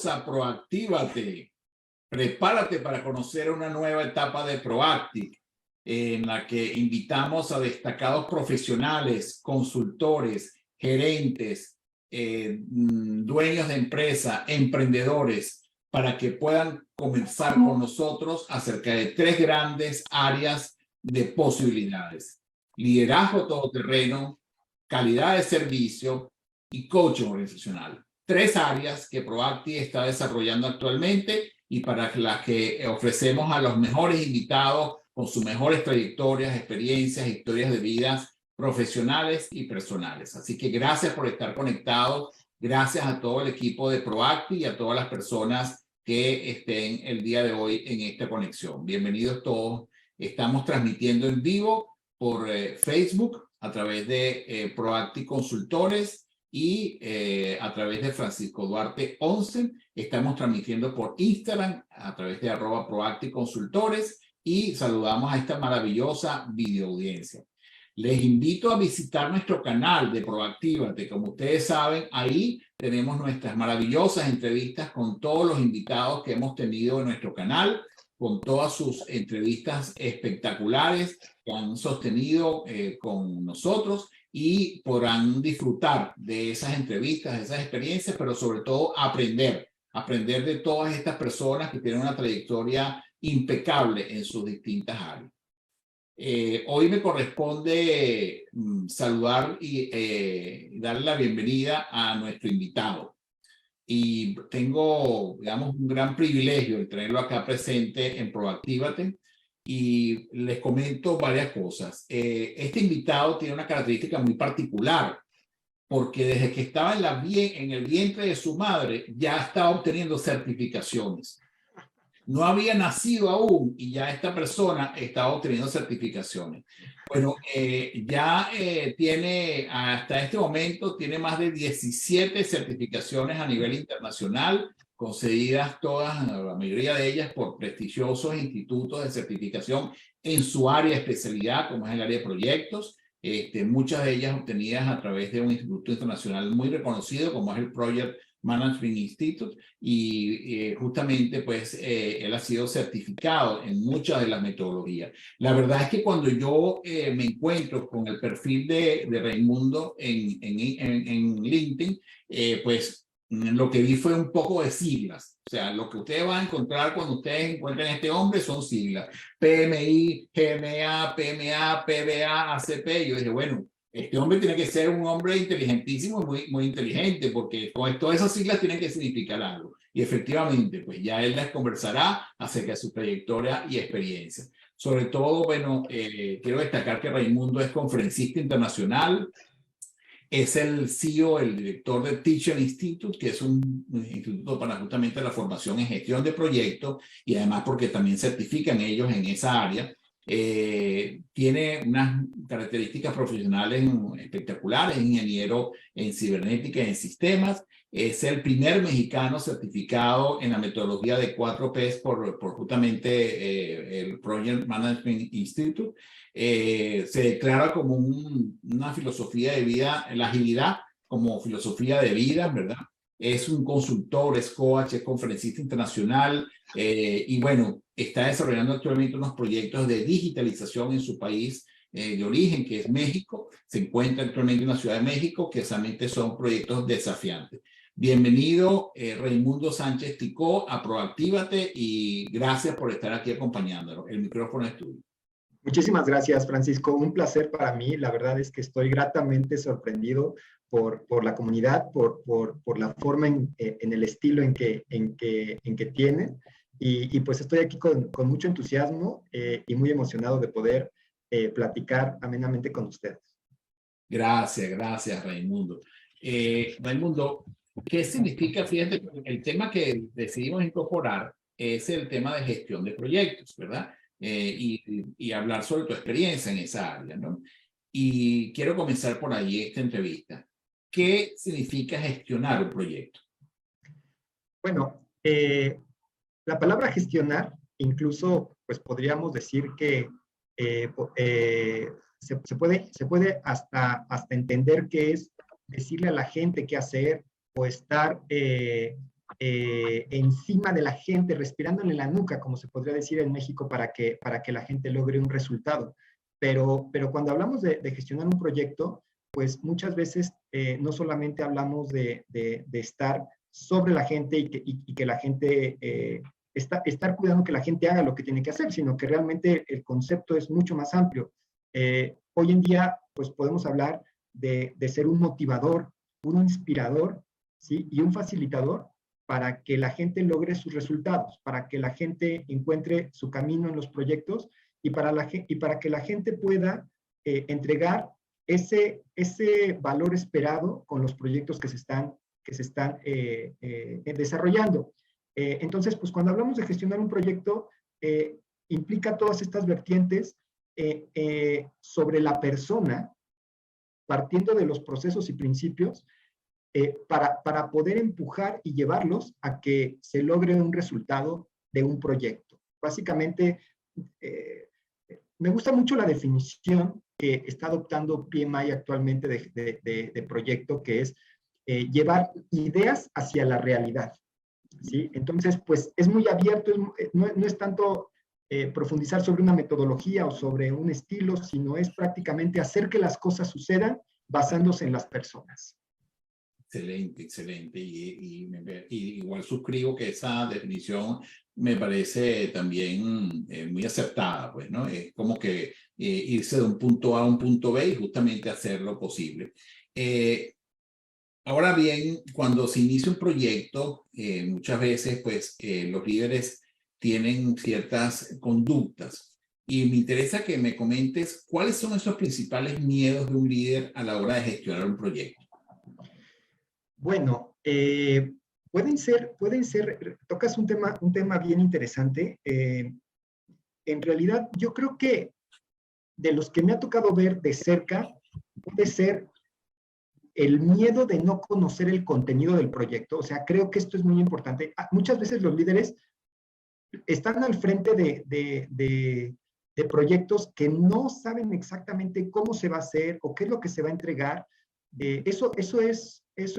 a Proactívate. Prepárate para conocer una nueva etapa de Proactic, en la que invitamos a destacados profesionales, consultores, gerentes, dueños de empresa, emprendedores, para que puedan comenzar con nosotros acerca de 3 grandes áreas de posibilidades: liderazgo todoterreno, calidad de servicio y coaching organizacional. 3 áreas que Proactic está desarrollando actualmente y para las que ofrecemos a los mejores invitados con sus mejores trayectorias, experiencias, historias de vidas profesionales y personales. Así que gracias por estar conectados. Gracias a todo el equipo de Proactic y a todas las personas que estén el día de hoy en esta conexión. Bienvenidos todos. Estamos transmitiendo en vivo por Facebook a través de Proactic Consultores y a través de Francisco Duarte 11. Estamos transmitiendo por Instagram a través de @Proactic Consultores y saludamos a esta maravillosa videoaudiencia. Les invito a visitar nuestro canal de Proactívate. Como ustedes saben, ahí tenemos nuestras maravillosas entrevistas con todos los invitados que hemos tenido en nuestro canal, con todas sus entrevistas espectaculares que han sostenido con nosotros, y podrán disfrutar de esas entrevistas, de esas experiencias, pero sobre todo aprender de todas estas personas que tienen una trayectoria impecable en sus distintas áreas. Hoy me corresponde saludar y darle la bienvenida a nuestro invitado. Y tengo, digamos, un gran privilegio de tenerlo acá presente en Proactívate. Y les comento varias cosas. Este invitado tiene una característica muy particular, porque desde que estaba en el vientre de su madre ya estaba obteniendo certificaciones. No había nacido aún y ya esta persona estaba obteniendo certificaciones. Bueno, tiene, hasta este momento, tiene más de 17 certificaciones a nivel internacional, concedidas todas, la mayoría de ellas, por prestigiosos institutos de certificación en su área de especialidad, como es el área de proyectos. Muchas de ellas obtenidas a través de un instituto internacional muy reconocido, como es el Project Management Institute, y justamente pues él ha sido certificado en muchas de las metodologías. La verdad es que cuando yo me encuentro con el perfil de Raimundo en LinkedIn, pues lo que vi fue un poco de siglas. O sea, lo que ustedes van a encontrar cuando ustedes encuentren a este hombre son siglas: PMI, GMA, PMA, PBA, ACP. Yo dije, bueno, este hombre tiene que ser un hombre inteligentísimo, muy inteligente, porque con todas esas siglas tienen que significar algo. Y efectivamente, pues ya él les conversará acerca de su trayectoria y experiencia. Sobre todo, bueno, quiero destacar que Raimundo es conferencista internacional, es el CEO, el director del Teacher Institute, que es un instituto para justamente la formación en gestión de proyectos, y además porque también certifican ellos en esa área. Tiene unas características profesionales espectaculares: es ingeniero en cibernética y en sistemas. Es el primer mexicano certificado en la metodología de 4Ps por justamente el Project Management Institute. Se declara como una filosofía de vida, la agilidad como filosofía de vida, ¿verdad? Es un consultor, es coach, es conferencista internacional, y bueno, está desarrollando actualmente unos proyectos de digitalización en su país de origen, que es México. Se encuentra actualmente en la Ciudad de México, que realmente son proyectos desafiantes. Bienvenido, Raimundo Sánchez Ticó, a Proactívate, y gracias por estar aquí acompañándonos. El micrófono es tuyo. Muchísimas gracias, Francisco. Un placer para mí. La verdad es que estoy gratamente sorprendido por la comunidad, por la forma en el estilo en que tiene. Y pues estoy aquí con mucho entusiasmo y muy emocionado de poder platicar amenamente con ustedes. Gracias, Raimundo. Raimundo, ¿qué significa? Fíjate, el tema que decidimos incorporar es el tema de gestión de proyectos, ¿verdad? Y hablar sobre tu experiencia en esa área, ¿no? Y quiero comenzar por ahí esta entrevista. ¿Qué significa gestionar un proyecto? Bueno, la palabra gestionar, incluso pues podríamos decir que se puede hasta entender que es decirle a la gente qué hacer o estar encima de la gente, respirándole en la nuca, como se podría decir en México, para que la gente logre un resultado. Pero cuando hablamos de gestionar un proyecto, pues muchas veces no solamente hablamos de estar sobre la gente y que la gente, estar cuidando que la gente haga lo que tiene que hacer, sino que realmente el concepto es mucho más amplio. Hoy en día, pues podemos hablar de ser un motivador, un inspirador, ¿sí? Y un facilitador para que la gente logre sus resultados, para que la gente encuentre su camino en los proyectos y para que la gente pueda entregar ese valor esperado con los proyectos que se están desarrollando. Entonces, pues cuando hablamos de gestionar un proyecto, implica todas estas vertientes sobre la persona, partiendo de los procesos y principios, para poder empujar y llevarlos a que se logre un resultado de un proyecto. Básicamente, me gusta mucho la definición que está adoptando PMI actualmente de proyecto, que es llevar ideas hacia la realidad, ¿sí? Entonces, pues es muy abierto, no es tanto profundizar sobre una metodología o sobre un estilo, sino es prácticamente hacer que las cosas sucedan basándose en las personas. Excelente, excelente. Y igual suscribo que esa definición me parece también muy acertada, pues, ¿no? Es como que irse de un punto A a un punto B y justamente hacer lo posible. Ahora bien, cuando se inicia un proyecto, muchas veces, pues, los líderes tienen ciertas conductas. Y me interesa que me comentes cuáles son esos principales miedos de un líder a la hora de gestionar un proyecto. Bueno, pueden ser, tocas un tema bien interesante. En realidad, yo creo que de los que me ha tocado ver de cerca, puede ser el miedo de no conocer el contenido del proyecto. O sea, creo que esto es muy importante. Muchas veces los líderes están al frente de proyectos que no saben exactamente cómo se va a hacer o qué es lo que se va a entregar. Eso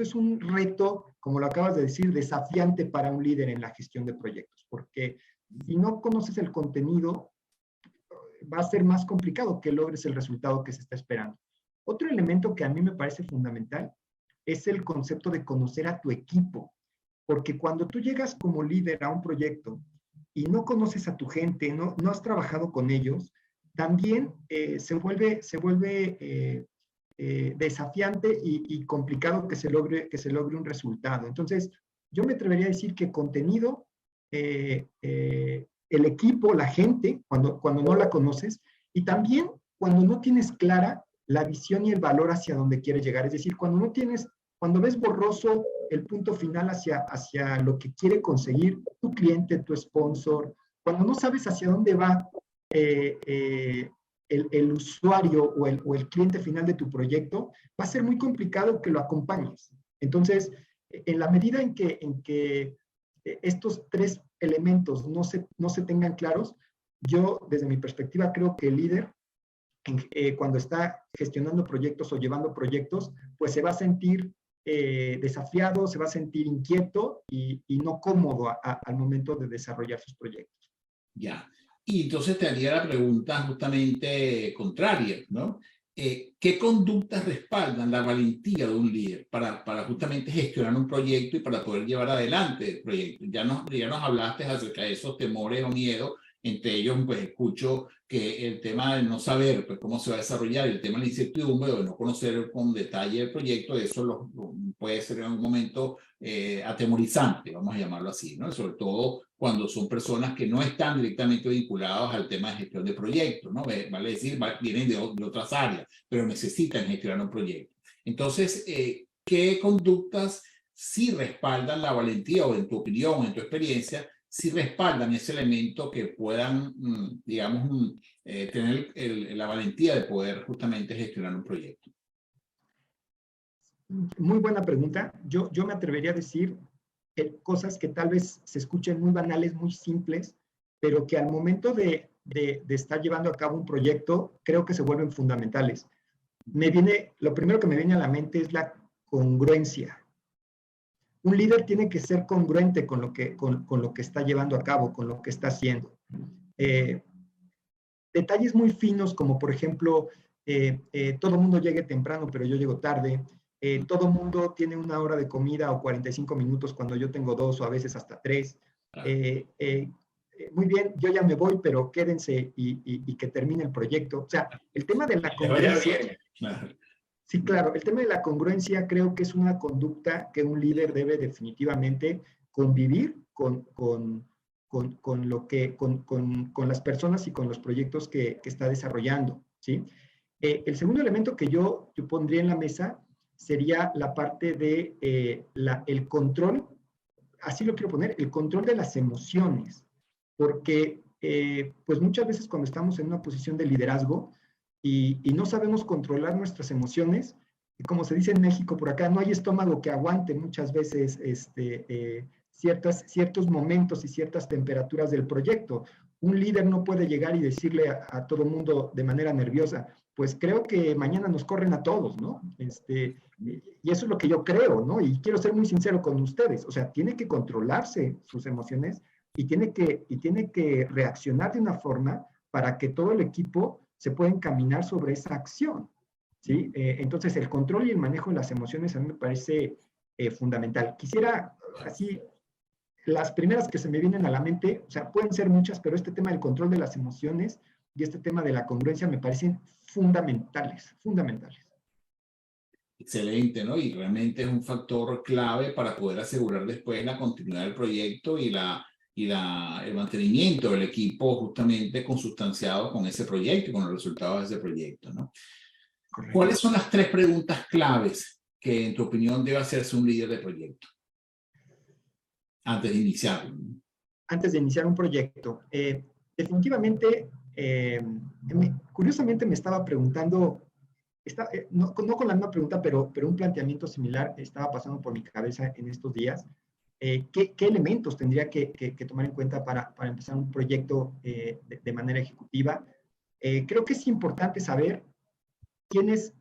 es un reto, como lo acabas de decir, desafiante para un líder en la gestión de proyectos, porque si no conoces el contenido, va a ser más complicado que logres el resultado que se está esperando. Otro elemento que a mí me parece fundamental es el concepto de conocer a tu equipo, porque cuando tú llegas como líder a un proyecto y no conoces a tu gente, no has trabajado con ellos, también se vuelve desafiante y complicado que se logre un resultado. Entonces, yo me atrevería a decir que contenido, el equipo, la gente, cuando no la conoces, y también cuando no tienes clara la visión y el valor hacia donde quieres llegar. Es decir, cuando ves borroso el punto final hacia lo que quiere conseguir tu cliente, tu sponsor, cuando no sabes hacia dónde va el usuario o el cliente final de tu proyecto, va a ser muy complicado que lo acompañes. Entonces, en la medida en que estos tres elementos no se tengan claros, yo, desde mi perspectiva, creo que el líder, cuando está gestionando proyectos o llevando proyectos, pues se va a sentir desafiado, se va a sentir inquieto y no cómodo al momento de desarrollar sus proyectos. Ya. Y entonces te haría la pregunta justamente contraria, ¿no? ¿Qué conductas respaldan la valentía de un líder para justamente gestionar un proyecto y para poder llevar adelante el proyecto? Ya nos hablaste acerca de esos temores o miedos. Entre ellos, pues escucho que el tema de no saber pues, cómo se va a desarrollar, el tema de la incertidumbre o de no conocer con detalle el proyecto, eso puede ser en un momento atemorizante, vamos a llamarlo así, ¿no? Sobre todo cuando son personas que no están directamente vinculadas al tema de gestión de proyectos, ¿no? Vale decir, vienen de otras áreas, pero necesitan gestionar un proyecto. Entonces, ¿qué conductas sí respaldan la valentía o en tu opinión, en tu experiencia, si respaldan ese elemento que puedan, digamos, tener la valentía de poder justamente gestionar un proyecto? Muy buena pregunta. Yo me atrevería a decir cosas que tal vez se escuchen muy banales, muy simples, pero que al momento de estar llevando a cabo un proyecto, creo que se vuelven fundamentales. Lo primero que me viene a la mente es la congruencia. un líder tiene que ser congruente con lo que está llevando a cabo, con lo que está haciendo. Detalles muy finos como, por ejemplo, todo el mundo llegue temprano, pero yo llego tarde. Todo el mundo tiene una hora de comida o 45 minutos cuando yo tengo 2 o a veces hasta 3. Muy bien, yo ya me voy, pero quédense y que termine el proyecto. O sea, el tema de la congruencia. Sí, claro, el tema de la congruencia creo que es una conducta que un líder debe definitivamente convivir con las personas y con los proyectos que está desarrollando, ¿sí? El segundo elemento que yo pondría en la mesa sería la parte de el control, así lo quiero poner, el control de las emociones, porque pues muchas veces cuando estamos en una posición de liderazgo y no sabemos controlar nuestras emociones, como se dice en México por acá, no hay estómago que aguante muchas veces ciertos momentos y ciertas temperaturas del proyecto. Un líder no puede llegar y decirle a todo el mundo de manera nerviosa, pues creo que mañana nos corren a todos, ¿no? Y eso es lo que yo creo, ¿no? Y quiero ser muy sincero con ustedes, o sea, tiene que controlarse sus emociones y tiene que reaccionar de una forma para que todo el equipo se pueda encaminar sobre esa acción, ¿sí? Entonces, el control y el manejo de las emociones a mí me parece fundamental. Quisiera, así, las primeras que se me vienen a la mente, o sea, pueden ser muchas, pero este tema del control de las emociones y este tema de la congruencia me parecen fundamentales, fundamentales. Excelente, ¿no? Y realmente es un factor clave para poder asegurar después la continuidad del proyecto y el mantenimiento del equipo justamente consustanciado con ese proyecto y con los resultados de ese proyecto, ¿no? Correcto. ¿Cuáles son las 3 preguntas claves que en tu opinión debe hacerse un líder de proyecto antes de iniciarlo? Antes de iniciar un proyecto, definitivamente, curiosamente me estaba preguntando, no con la misma pregunta, pero un planteamiento similar estaba pasando por mi cabeza en estos días. ¿Qué elementos tendría que tomar en cuenta para empezar un proyecto de manera ejecutiva? Creo que es importante saber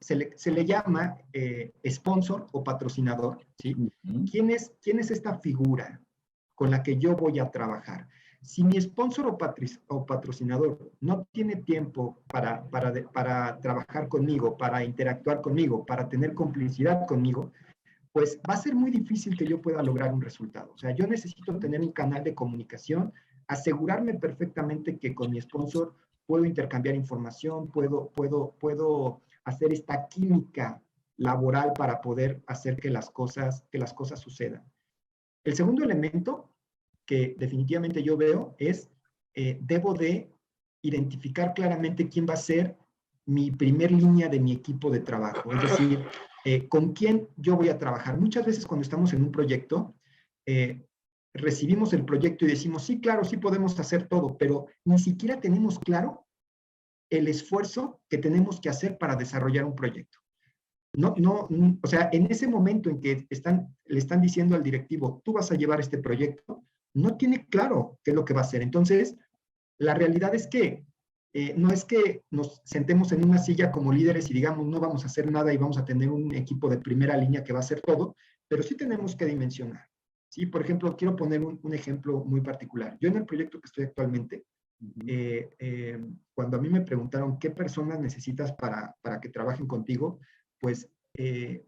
se le llama sponsor o patrocinador, ¿sí? ¿Quién es esta figura con la que yo voy a trabajar? Si mi sponsor o patrocinador no tiene tiempo para trabajar conmigo, para interactuar conmigo, para tener complicidad conmigo, pues va a ser muy difícil que yo pueda lograr un resultado. O sea, yo necesito tener un canal de comunicación, asegurarme perfectamente que con mi sponsor puedo intercambiar información, puedo hacer esta química laboral para poder hacer que las cosas sucedan. El segundo elemento que definitivamente yo veo es, debo de identificar claramente quién va a ser mi primer línea de mi equipo de trabajo, es decir, con quién yo voy a trabajar. Muchas veces cuando estamos en un proyecto, recibimos el proyecto y decimos, sí, claro, sí podemos hacer todo, pero ni siquiera tenemos claro el esfuerzo que tenemos que hacer para desarrollar un proyecto. O sea, en ese momento en que le están diciendo al directivo, tú vas a llevar este proyecto, no tiene claro qué es lo que va a hacer. Entonces, la realidad es que no es que nos sentemos en una silla como líderes y digamos, no vamos a hacer nada y vamos a tener un equipo de primera línea que va a hacer todo, pero sí tenemos que dimensionar. ¿Sí? Por ejemplo, quiero poner un ejemplo muy particular. Yo en el proyecto que estoy actualmente, cuando a mí me preguntaron qué personas necesitas para que trabajen contigo, pues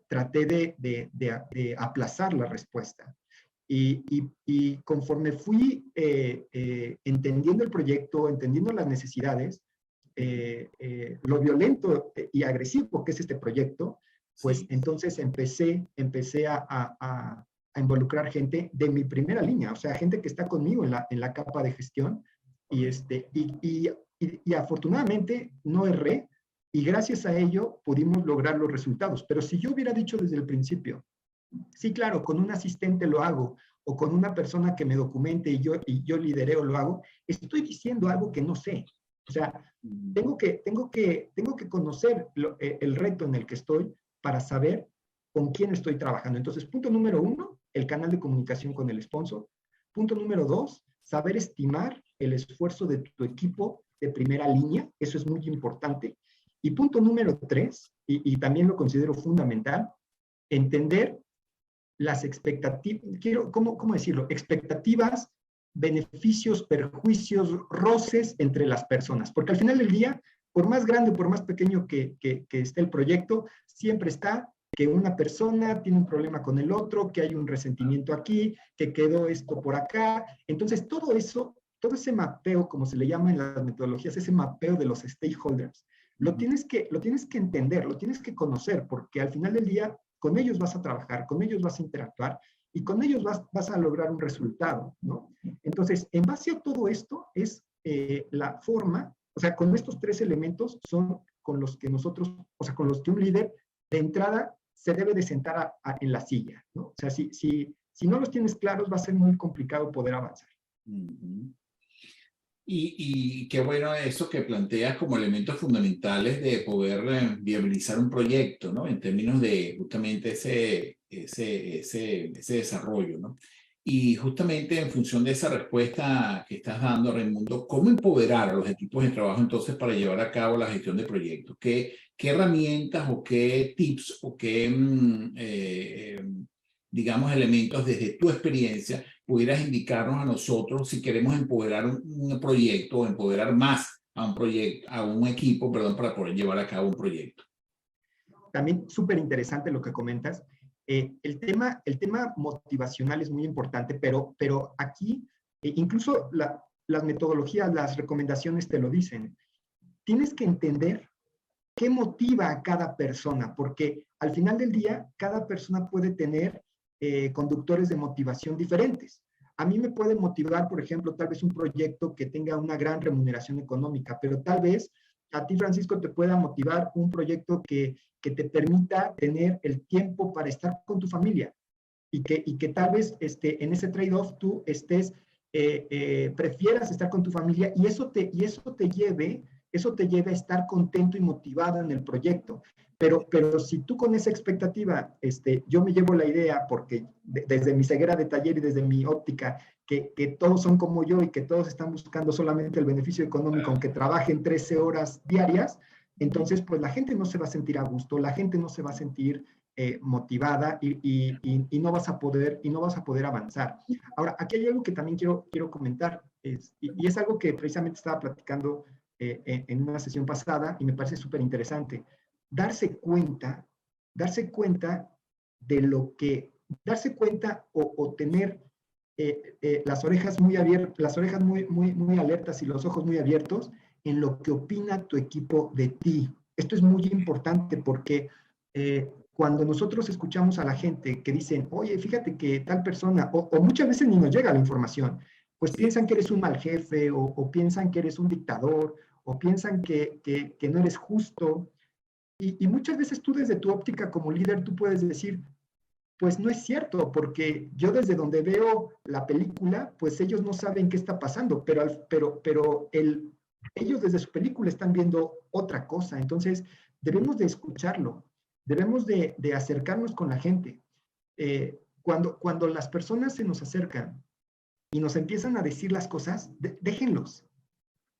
traté de aplazar la respuesta. Y conforme fui entendiendo el proyecto, entendiendo las necesidades, lo violento y agresivo que es este proyecto, pues sí. Entonces empecé a involucrar gente de mi primera línea, o sea, gente que está conmigo en la capa de gestión, y afortunadamente no erré, y gracias a ello pudimos lograr los resultados. Pero si yo hubiera dicho desde el principio, sí, claro, con un asistente lo hago, o con una persona que me documente y yo lidereo lo hago, estoy diciendo algo que no sé. O sea, tengo que conocer el reto en el que estoy para saber con quién estoy trabajando. Entonces, punto número 1, el canal de comunicación con el sponsor. Punto número 2, saber estimar el esfuerzo de tu equipo de primera línea. Eso es muy importante. Y punto número 3, y también lo considero fundamental, entender las expectativas, ¿cómo decirlo? Expectativas, beneficios, perjuicios, roces entre las personas. Porque al final del día, por más grande, por más pequeño que esté el proyecto, siempre está que una persona tiene un problema con el otro, que hay un resentimiento aquí, que quedó esto por acá. Entonces, todo eso, todo ese mapeo, como se le llama en las metodologías, ese mapeo de los stakeholders, lo tienes que entender, lo tienes que conocer, porque al final del día, con ellos vas a trabajar, con ellos vas a interactuar y con ellos vas a lograr un resultado, ¿no? Entonces, en base a todo esto es la forma, o sea, con estos tres elementos son con los que nosotros, o sea, con los que un líder de entrada se debe de sentar en la silla, ¿no? O sea, si no los tienes claros, va a ser muy complicado poder avanzar. Y qué bueno eso que planteas como elementos fundamentales de poder viabilizar un proyecto, ¿no? En términos de justamente ese desarrollo, ¿no? Y justamente en función de esa respuesta que estás dando, Raimundo, ¿cómo empoderar a los equipos de trabajo entonces para llevar a cabo la gestión de proyectos? ¿Qué herramientas o qué tips o qué, digamos, elementos desde tu experiencia pudieras indicarnos a nosotros si queremos empoderar un proyecto o empoderar más a un proyecto, a un equipo, perdón, para poder llevar a cabo un proyecto? También súper interesante lo que comentas. El tema motivacional es muy importante, pero aquí incluso las metodologías, las recomendaciones te lo dicen. Tienes que entender qué motiva a cada persona, porque al final del día, cada persona puede tener conductores de motivación diferentes. A mí me puede motivar, por ejemplo, tal vez un proyecto que tenga una gran remuneración económica, pero tal vez a ti, Francisco, te pueda motivar un proyecto que te permita tener el tiempo para estar con tu familia y que tal vez en ese trade-off tú prefieras estar con tu familia y eso te lleve a estar contento y motivado en el proyecto. Pero si tú con esa expectativa, yo me llevo la idea, porque desde mi ceguera de taller y desde mi óptica, que todos son como yo y que todos están buscando solamente el beneficio económico, aunque trabajen 13 horas diarias, entonces pues la gente no se va a sentir a gusto, la gente no se va a sentir motivada y no vas a poder avanzar. Ahora, aquí hay algo que también quiero comentar, y es algo que precisamente estaba platicando en una sesión pasada y me parece súper interesante. Darse cuenta de lo que, darse cuenta o tener las orejas muy abiertas, las orejas muy alertas y los ojos muy abiertos en lo que opina tu equipo de ti. Esto es muy importante porque cuando nosotros escuchamos a la gente que dicen, oye, fíjate que tal persona, o muchas veces ni nos llega la información, pues piensan que eres un mal jefe o piensan que eres un dictador o piensan que no eres justo. Y muchas veces tú desde tu óptica como líder, tú puedes decir, pues no es cierto, porque yo desde donde veo la película, pues ellos no saben qué está pasando, pero ellos desde su película están viendo otra cosa. Entonces, debemos de escucharlo, debemos de acercarnos con la gente. Cuando las personas se nos acercan y nos empiezan a decir las cosas, déjenlos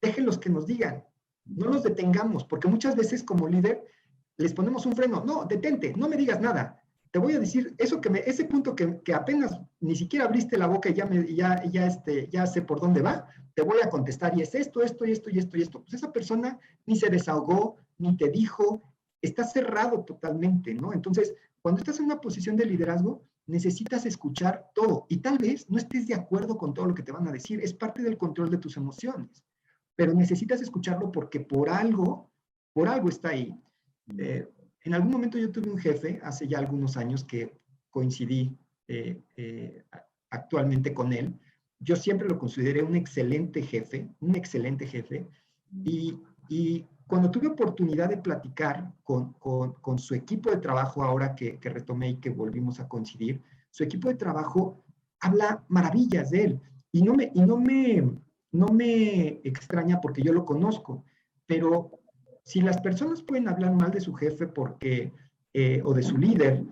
que nos digan, no los detengamos, porque muchas veces como líder les ponemos un freno, no, detente, no me digas nada, te voy a decir ese punto que apenas ni siquiera abriste la boca y ya sé por dónde va, te voy a contestar y es esto. Pues esa persona ni se desahogó, ni te dijo, está cerrado totalmente, ¿no? Entonces, cuando estás en una posición de liderazgo, necesitas escuchar todo y tal vez no estés de acuerdo con todo lo que te van a decir, es parte del control de tus emociones, pero necesitas escucharlo porque por algo está ahí. En algún momento yo tuve un jefe, hace ya algunos años que coincidí actualmente con él. Yo siempre lo consideré un excelente jefe, y cuando tuve oportunidad de platicar con su equipo de trabajo, ahora que retomé y que volvimos a coincidir, su equipo de trabajo habla maravillas de él, y no me extraña porque yo lo conozco, pero si las personas pueden hablar mal de su jefe o de su líder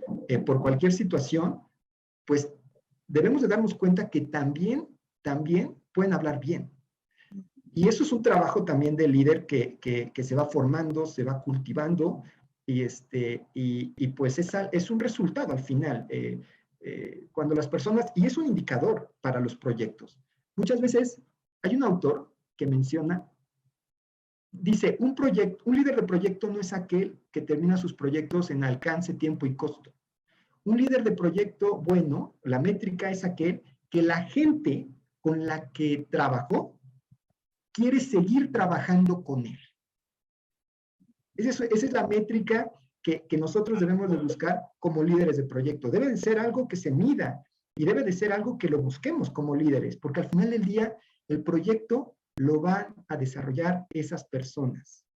por cualquier situación, pues debemos de darnos cuenta que también pueden hablar bien. Y eso es un trabajo también del líder que se va formando, se va cultivando, y pues es un resultado al final. cuando las personas, y es un indicador para los proyectos. Muchas veces hay un autor que menciona, dice, un líder de proyecto no es aquel que termina sus proyectos en alcance, tiempo y costo. Un líder de proyecto bueno, la métrica es aquel que la gente con la que trabajó quiere seguir trabajando con él. Esa es la métrica que nosotros debemos de buscar como líderes de proyecto. Debe de ser algo que se mida y debe de ser algo que lo busquemos como líderes, porque al final del día el proyecto lo van a desarrollar esas personas.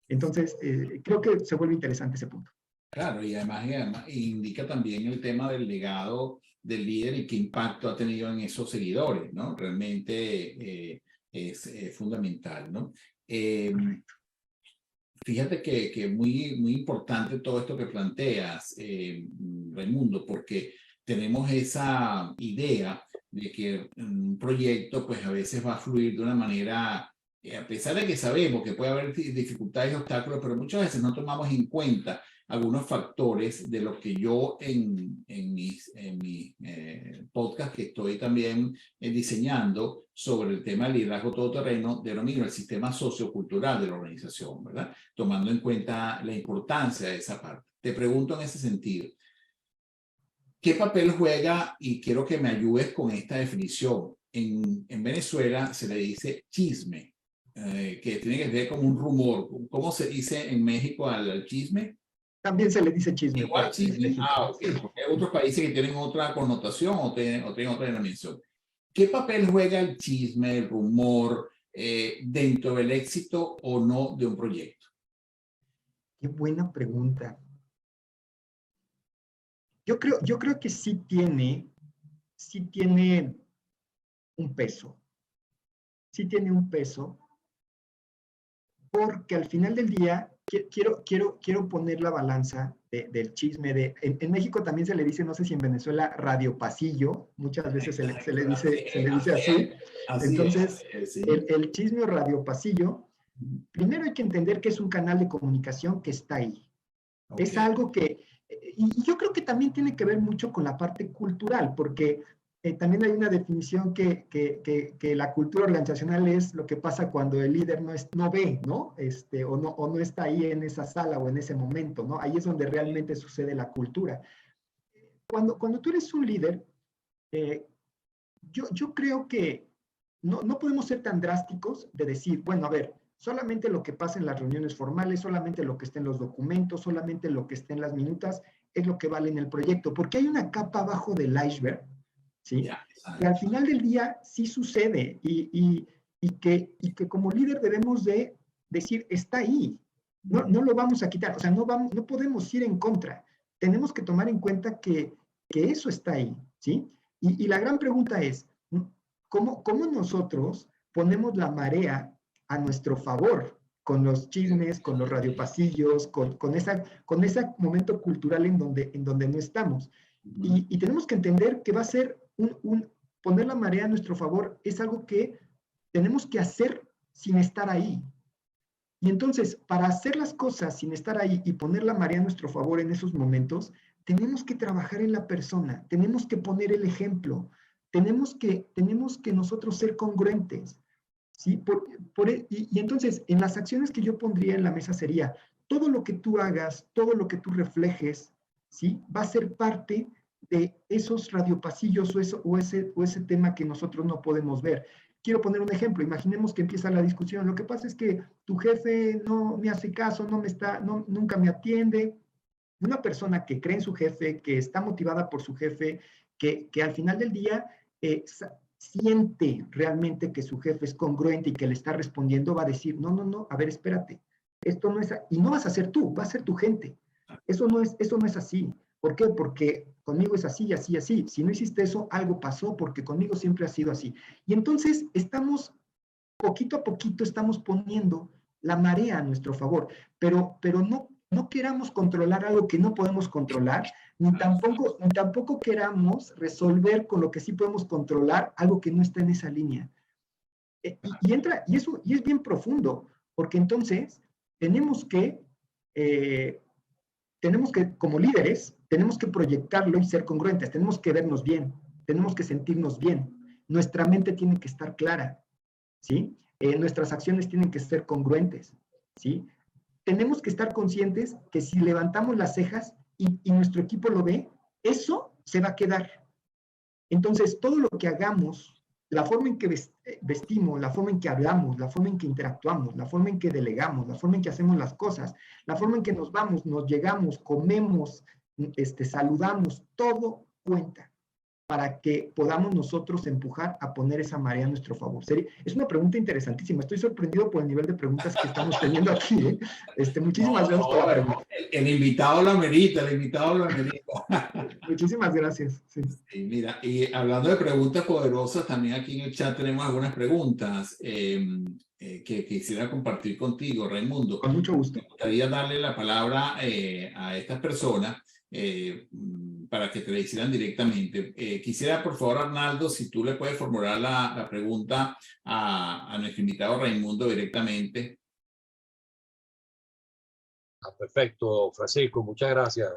Entonces, creo que se vuelve interesante ese punto. Claro, y además indica también el tema del legado del líder y qué impacto ha tenido en esos seguidores, ¿no? Realmente es fundamental, ¿no? Fíjate que es muy importante todo esto que planteas, Raimundo, porque tenemos esa idea de que un proyecto pues a veces va a fluir de una manera, a pesar de que sabemos que puede haber dificultades y obstáculos, pero muchas veces no tomamos en cuenta algunos factores de lo que yo en mi podcast que estoy también diseñando sobre el tema del liderazgo todoterreno, denomino el sistema sociocultural de la organización, ¿verdad? Tomando en cuenta la importancia de esa parte. Te pregunto en ese sentido, ¿qué papel juega, y quiero que me ayudes con esta definición? En Venezuela se le dice chisme, que tiene que ver como un rumor. ¿Cómo se dice en México al chisme? También se le dice chisme. Igual chisme. Ok. Sí. Porque hay otros países que tienen otra connotación o tienen otra denominación. ¿Qué papel juega el chisme, el rumor, dentro del éxito o no de un proyecto? Qué buena pregunta. Yo creo que sí tiene un peso. Sí tiene un peso, porque al final del día quiero poner la balanza del chisme. En México también se le dice, no sé si en Venezuela, radio pasillo, muchas veces se le dice así. Entonces, sí. el chisme o radio pasillo, primero hay que entender que es un canal de comunicación que está ahí. Okay. Es algo que, y yo creo que también tiene que ver mucho con la parte cultural, porque también hay una definición que la cultura organizacional es lo que pasa cuando el líder no ve, ¿no? O no está ahí en esa sala o en ese momento, ¿no? Ahí es donde realmente sucede la cultura. Cuando tú eres un líder, yo creo que no podemos ser tan drásticos de decir, bueno, a ver, solamente lo que pasa en las reuniones formales, solamente lo que está en los documentos, solamente lo que está en las minutas, es lo que vale en el proyecto, porque hay una capa abajo del iceberg, ¿sí? Que al final del día sí sucede y que como líder debemos de decir, está ahí, no lo vamos a quitar, o sea, no podemos ir en contra, tenemos que tomar en cuenta que eso está ahí, ¿sí? Y la gran pregunta es, ¿cómo nosotros ponemos la marea a nuestro favor con los chismes, con los radiopasillos, con ese momento cultural en donde no estamos? Y tenemos que entender que va a ser poner la marea a nuestro favor es algo que tenemos que hacer sin estar ahí. Y entonces, para hacer las cosas sin estar ahí y poner la marea a nuestro favor en esos momentos, tenemos que trabajar en la persona, tenemos que poner el ejemplo, tenemos que nosotros ser congruentes, ¿sí? Y entonces, en las acciones que yo pondría en la mesa sería, todo lo que tú hagas, todo lo que tú reflejes, ¿sí? Va a ser parte de esos radiopasillos o ese tema que nosotros no podemos ver. Quiero poner un ejemplo. Imaginemos que empieza la discusión. Lo que pasa es que tu jefe no me hace caso, nunca me atiende. Una persona que cree en su jefe, que está motivada por su jefe, que al final del día siente realmente que su jefe es congruente y que le está respondiendo, va a decir, no, a ver, espérate. Esto no es, y no vas a ser tú, va a ser tu gente. Eso no es así. ¿Por qué? Porque conmigo es así, así, así. Si no hiciste eso, algo pasó, porque conmigo siempre ha sido así. Y entonces poquito a poquito estamos poniendo la marea a nuestro favor, pero no queramos controlar algo que no podemos controlar, ni tampoco queramos resolver con lo que sí podemos controlar algo que no está en esa línea. Y es bien profundo, porque entonces tenemos que tenemos que, como líderes, tenemos que proyectarlo y ser congruentes, tenemos que vernos bien, tenemos que sentirnos bien, nuestra mente tiene que estar clara, ¿sí? Nuestras acciones tienen que ser congruentes, ¿sí? Tenemos que estar conscientes que si levantamos las cejas y nuestro equipo lo ve, eso se va a quedar. Entonces, todo lo que hagamos, la forma en que vestimos, la forma en que hablamos, la forma en que interactuamos, la forma en que delegamos, la forma en que hacemos las cosas, la forma en que nos vamos, nos llegamos, comemos, saludamos, todo cuenta para que podamos nosotros empujar a poner esa marea a nuestro favor. Es una pregunta interesantísima. Estoy sorprendido por el nivel de preguntas que estamos teniendo aquí. Muchísimas gracias por la pregunta. El invitado lo amerita, el invitado lo amerita. Muchísimas gracias. Sí. Sí, mira, y hablando de preguntas poderosas, también aquí en el chat tenemos algunas preguntas que quisiera compartir contigo, Raimundo. Con mucho gusto. Me gustaría darle la palabra a estas personas para que te la hicieran directamente. Quisiera, por favor, Arnaldo, si tú le puedes formular la pregunta a nuestro invitado Raimundo directamente. Perfecto, Francisco, muchas gracias.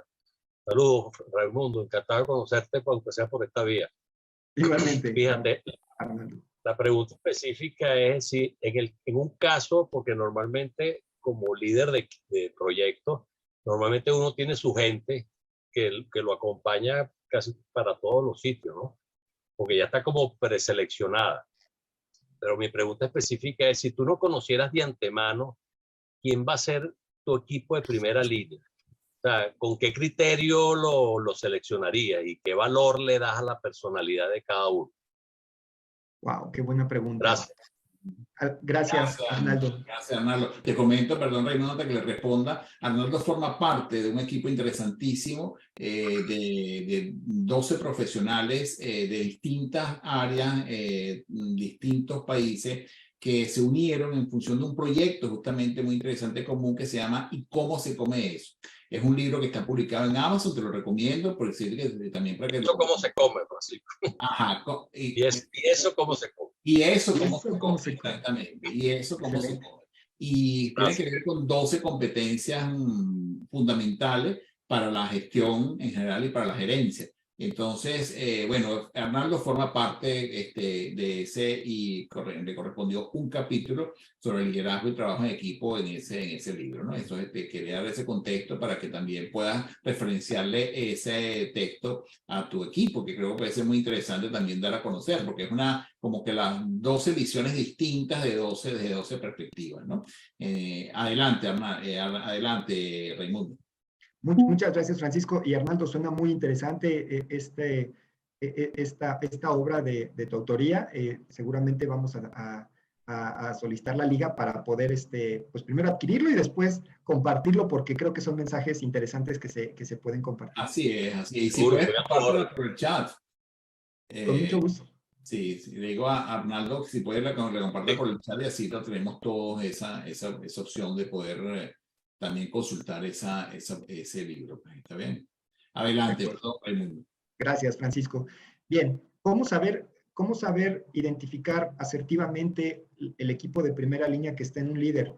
Saludos, Raimundo, encantado de conocerte, aunque sea por esta vía. Igualmente. Fíjate, Arnaldo. La pregunta específica es si en un caso, porque normalmente como líder de proyectos, normalmente uno tiene su gente que lo acompaña casi para todos los sitios, ¿no? Porque ya está como preseleccionada. Pero mi pregunta específica es, si tú no conocieras de antemano quién va a ser tu equipo de primera línea, o sea, ¿con qué criterio lo seleccionarías y qué valor le das a la personalidad de cada uno? Wow, qué buena pregunta. Gracias. Gracias, Arnaldo. Gracias, Arnaldo. Te comento, perdón, Raimundo, antes que le responda. Arnaldo forma parte de un equipo interesantísimo de 12 profesionales de distintas áreas, distintos países, que se unieron en función de un proyecto justamente muy interesante común que se llama ¿Y cómo se come eso? Es un libro que está publicado en Amazon, te lo recomiendo, por decir que también para que... ¿Eso cómo se come, Francisco? Ajá. ¿Y eso cómo se come? Y eso cómo se come, exactamente. Y eso cómo se come. Y tiene que ver con 12 competencias fundamentales para la gestión en general y para la gerencia. Entonces, bueno, Arnaldo forma parte de ese y le correspondió un capítulo sobre el liderazgo y trabajo en equipo en ese libro, ¿no? Eso quería dar ese contexto para que también puedas referenciarle ese texto a tu equipo, que creo que puede ser muy interesante también dar a conocer, porque es como que las 12 visiones distintas de 12 perspectivas, ¿no? Adelante, adelante, Raimundo. Muchas gracias, Francisco. Y Arnaldo, suena muy interesante esta obra de tu autoría. Seguramente vamos a solicitar la liga para poder, pues primero adquirirlo y después compartirlo, porque creo que son mensajes interesantes que se pueden compartir. Así es, así es. Y si puedes compartirlo por el chat. Con mucho gusto. Sí, le digo a Arnaldo si puede le comparte por el chat y así lo tenemos todos esa opción de poder también consultar ese libro. ¿Está bien? Adelante, todo el mundo. Gracias, Francisco. Bien, ¿cómo saber identificar asertivamente el equipo de primera línea que está en un líder?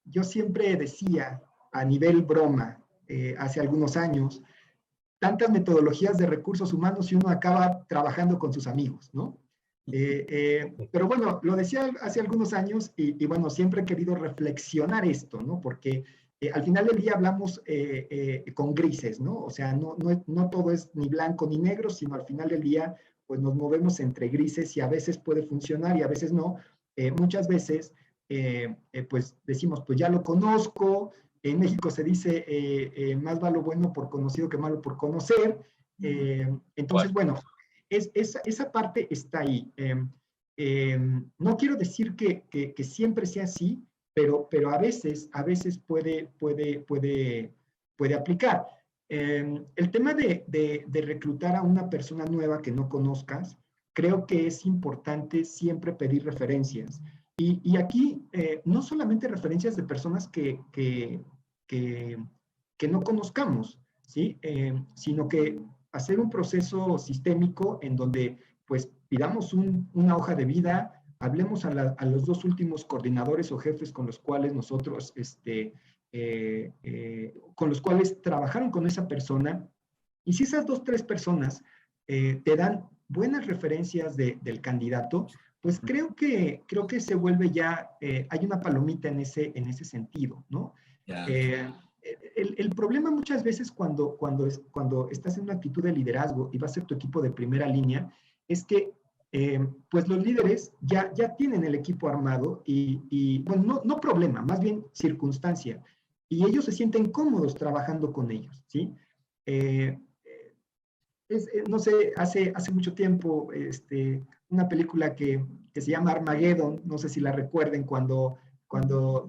Yo siempre decía a nivel broma, hace algunos años, tantas metodologías de recursos humanos y uno acaba trabajando con sus amigos, ¿no? Pero bueno, lo decía hace algunos años y bueno, siempre he querido reflexionar esto, ¿no? Porque al final del día hablamos con grises, ¿no? O sea, no todo es ni blanco ni negro, sino al final del día, pues nos movemos entre grises y a veces puede funcionar y a veces no. Muchas veces, pues decimos, pues ya lo conozco. En México se dice, más vale bueno por conocido que malo por conocer. Entonces, bueno, esa parte está ahí. No quiero decir que siempre sea así, pero a veces puede aplicar. El tema de reclutar a una persona nueva que no conozcas, creo que es importante siempre pedir referencias. Y aquí, no solamente referencias de personas que no conozcamos, ¿sí? Sino que hacer un proceso sistémico en donde pues pidamos una hoja de vida, hablemos a los dos últimos coordinadores o jefes con los cuales nosotros, con los cuales trabajaron con esa persona, y si esas 2, 3 personas te dan buenas referencias del candidato, pues creo que se vuelve ya, hay una palomita en ese sentido, ¿no? El problema muchas veces cuando estás en una actitud de liderazgo y va a ser tu equipo de primera línea, es que pues los líderes ya tienen el equipo armado y bueno, no problema, más bien circunstancia. Y ellos se sienten cómodos trabajando con ellos, ¿sí? No sé, hace mucho tiempo, una película que se llama Armageddon, no sé si la recuerden, cuando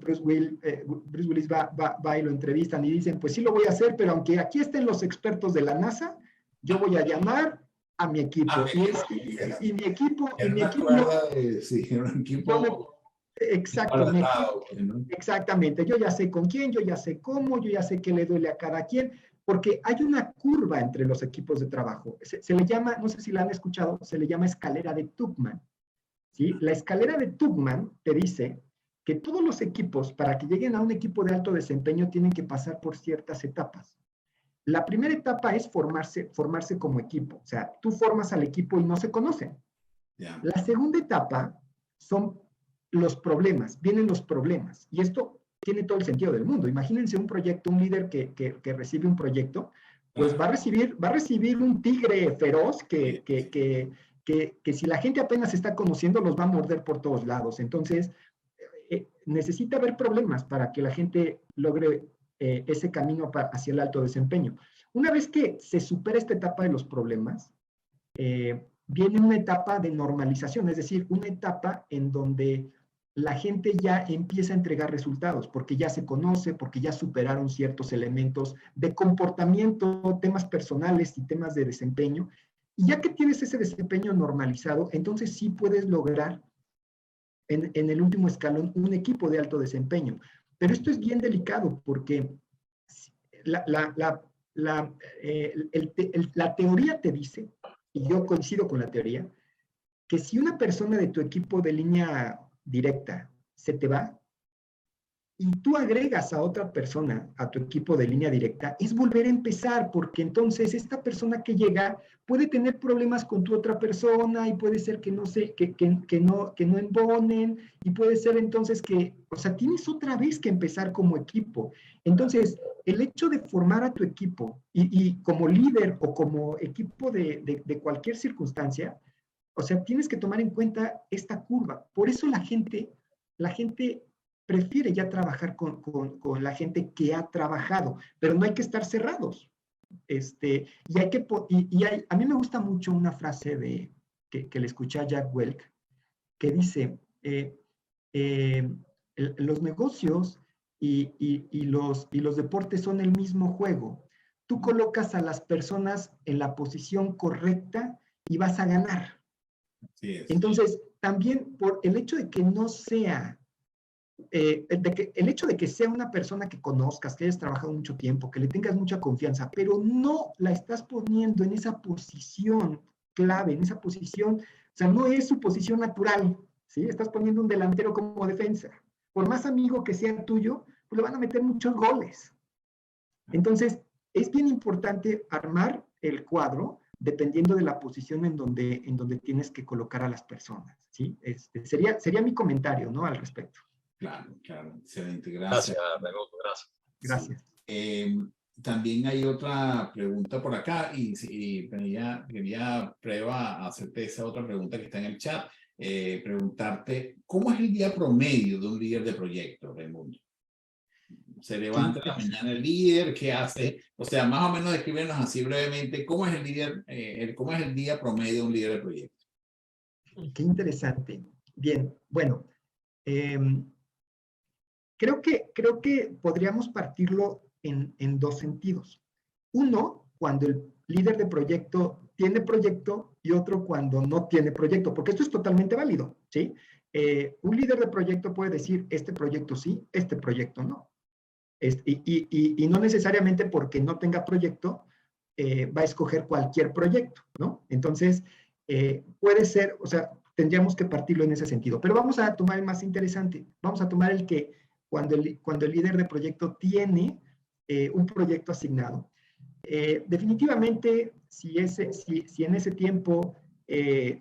Bruce Willis va y lo entrevistan y dicen, pues sí lo voy a hacer, pero aunque aquí estén los expertos de la NASA, yo voy a llamar a mi equipo. Y mi equipo... Exactamente. Yo ya sé con quién, yo ya sé cómo, yo ya sé qué le duele a cada quien, porque hay una curva entre los equipos de trabajo. Se le llama, no sé si la han escuchado, se le llama escalera de Tubman, ¿sí? La escalera de Tubman te dice que todos los equipos, para que lleguen a un equipo de alto desempeño, tienen que pasar por ciertas etapas. La primera etapa es formarse como equipo. O sea, tú formas al equipo y no se conocen. La segunda etapa son los problemas, vienen los problemas. Y esto tiene todo el sentido del mundo. Imagínense un proyecto, un líder que recibe un proyecto, pues va a recibir un tigre feroz que si la gente apenas se está conociendo, los va a morder por todos lados. Entonces, necesita haber problemas para que la gente logre ese camino hacia el alto desempeño. Una vez que se supera esta etapa de los problemas, viene una etapa de normalización, es decir, una etapa en donde la gente ya empieza a entregar resultados, porque ya se conoce, porque ya superaron ciertos elementos de comportamiento, temas personales y temas de desempeño. Y ya que tienes ese desempeño normalizado, entonces sí puedes lograr en el último escalón un equipo de alto desempeño. Pero esto es bien delicado porque la teoría te dice, y yo coincido con la teoría, que si una persona de tu equipo de línea directa se te va y tú agregas a otra persona a tu equipo de línea directa, es volver a empezar, porque entonces esta persona que llega puede tener problemas con tu otra persona y puede ser que no embonen, y puede ser entonces que, o sea, tienes otra vez que empezar como equipo. Entonces, el hecho de formar a tu equipo y como líder o como equipo de cualquier circunstancia, o sea, tienes que tomar en cuenta esta curva. Por eso la gente prefiere ya trabajar con la gente que ha trabajado, pero no hay que estar cerrados. A mí me gusta mucho una frase que le escuché a Jack Welch, que dice, los negocios y los deportes son el mismo juego. Tú colocas a las personas en la posición correcta y vas a ganar. Entonces, también por el hecho de que no sea, el hecho de que sea una persona que conozcas, que hayas trabajado mucho tiempo, que le tengas mucha confianza, pero no la estás poniendo en esa posición clave, en esa posición, o sea, no es su posición natural, ¿sí? Estás poniendo un delantero como defensa. Por más amigo que sea tuyo, pues le van a meter muchos goles. Entonces, es bien importante armar el cuadro dependiendo de la posición en donde tienes que colocar a las personas, ¿sí? Sería mi comentario, ¿no? Al respecto. Claro, excelente, gracias. Gracias. Sí. También hay otra pregunta por acá y quería Prueba hacerte esa otra pregunta que está en el chat, preguntarte, ¿cómo es el día promedio de un líder de proyecto, Raimundo? Se levanta la mañana el líder, ¿qué hace? O sea, más o menos descríbenos así brevemente, ¿cómo es el líder, cómo es el día promedio de un líder de proyecto? Qué interesante. Bien, bueno, creo que podríamos partirlo en dos sentidos. Uno, cuando el líder de proyecto tiene proyecto, y otro cuando no tiene proyecto, porque esto es totalmente válido, ¿sí? Un líder de proyecto puede decir, este proyecto sí, este proyecto no. Y no necesariamente porque no tenga proyecto, va a escoger cualquier proyecto, ¿no? Entonces, puede ser, o sea, tendríamos que partirlo en ese sentido. Pero vamos a tomar el más interesante. Vamos a tomar el que cuando el líder de proyecto tiene un proyecto asignado. Definitivamente, si en ese tiempo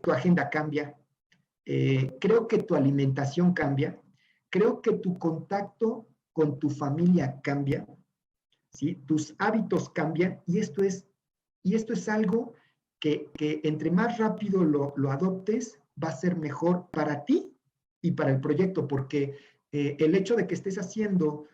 tu agenda cambia, creo que tu alimentación cambia, creo que tu contacto con tu familia cambia, ¿sí? Tus hábitos cambian, y esto es algo que entre más rápido lo adoptes, va a ser mejor para ti y para el proyecto, porque el hecho de que estés haciendo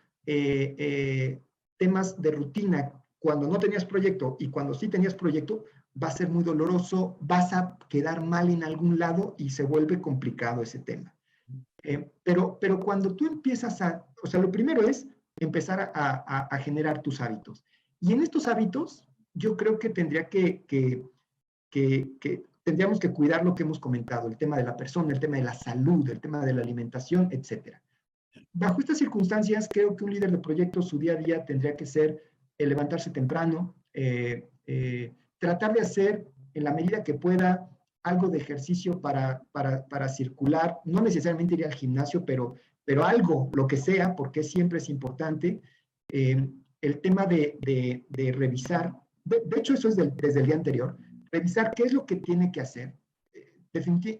temas de rutina cuando no tenías proyecto y cuando sí tenías proyecto, va a ser muy doloroso, vas a quedar mal en algún lado y se vuelve complicado ese tema. Pero cuando tú empiezas o sea, lo primero es empezar a generar tus hábitos. Y en estos hábitos, yo creo que tendríamos que cuidar lo que hemos comentado, el tema de la persona, el tema de la salud, el tema de la alimentación, etc. Bajo estas circunstancias, creo que un líder de proyecto, su día a día tendría que ser levantarse temprano, tratar de hacer, en la medida que pueda, algo de ejercicio para circular, no necesariamente ir al gimnasio, pero algo, lo que sea, porque siempre es importante. El tema de revisar, de hecho eso es desde el día anterior, revisar qué es lo que tiene que hacer.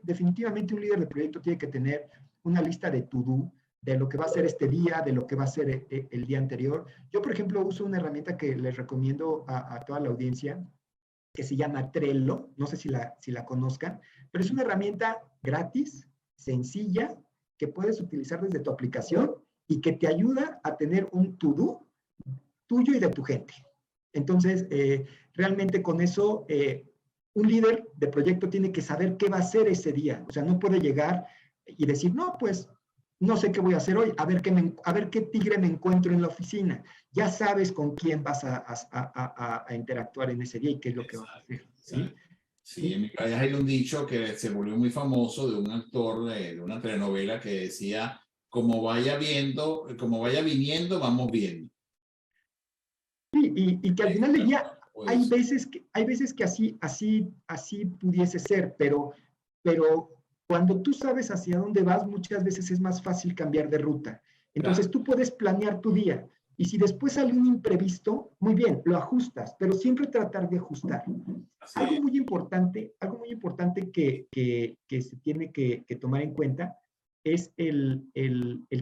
Definitivamente un líder de proyecto tiene que tener una lista de to-do, de lo que va a ser este día, de lo que va a ser el día anterior. Yo, por ejemplo, uso una herramienta que les recomiendo a toda la audiencia, que se llama Trello, no sé si la conozcan, pero es una herramienta gratis, sencilla, que puedes utilizar desde tu aplicación y que te ayuda a tener un to-do tuyo y de tu gente. Entonces, realmente con eso, un líder de proyecto tiene que saber qué va a hacer ese día. O sea, no puede llegar y decir, no, pues, no sé qué voy a hacer hoy, a ver qué tigre me encuentro en la oficina. Ya sabes con quién vas a interactuar en ese día y qué es lo que vas a hacer. ¿Sí? Sí, en mi país hay un dicho que se volvió muy famoso de un actor de una telenovela que decía, como vaya viniendo, vamos viendo. Sí, y que al final del día hay veces que así pudiese ser, pero cuando tú sabes hacia dónde vas, muchas veces es más fácil cambiar de ruta. Entonces tú puedes planear tu día, y si después sale un imprevisto, muy bien, lo ajustas, pero siempre tratar de ajustar. Algo muy importante que se tiene que tomar en cuenta es el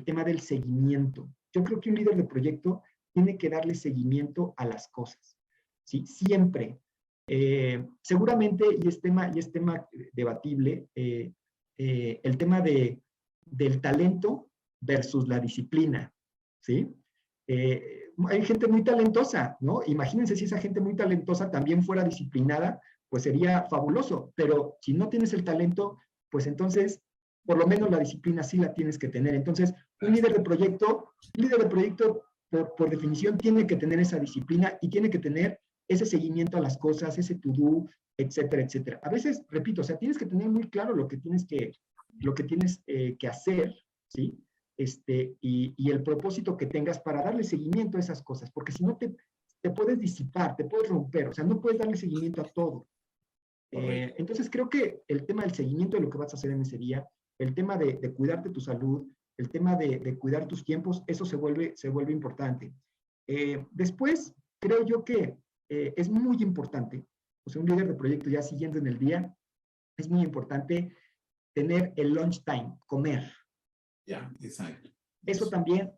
tema del seguimiento. Yo creo que un líder de proyecto tiene que darle seguimiento a las cosas, ¿sí? Siempre. Seguramente, y es tema debatible, el tema del talento versus la disciplina, ¿sí? Hay gente muy talentosa, ¿no? Imagínense si esa gente muy talentosa también fuera disciplinada, pues sería fabuloso, pero si no tienes el talento, pues entonces, por lo menos la disciplina sí la tienes que tener. Entonces, un líder de proyecto por definición, tiene que tener esa disciplina y tiene que tener ese seguimiento a las cosas, ese to-do, etcétera, etcétera. A veces, repito, o sea, tienes que tener muy claro lo que tienes que hacer, ¿sí? Y el propósito que tengas para darle seguimiento a esas cosas, porque si no te puedes disipar, te puedes romper, o sea, no puedes darle seguimiento a todo. Entonces, creo que el tema del seguimiento de lo que vas a hacer en ese día, el tema de cuidarte tu salud, el tema de cuidar tus tiempos, eso se vuelve importante. Después, creo yo que es muy importante, o sea, un líder de proyecto ya siguiendo en el día, es muy importante tener el lunch time, comer. Ya, exacto. Eso también,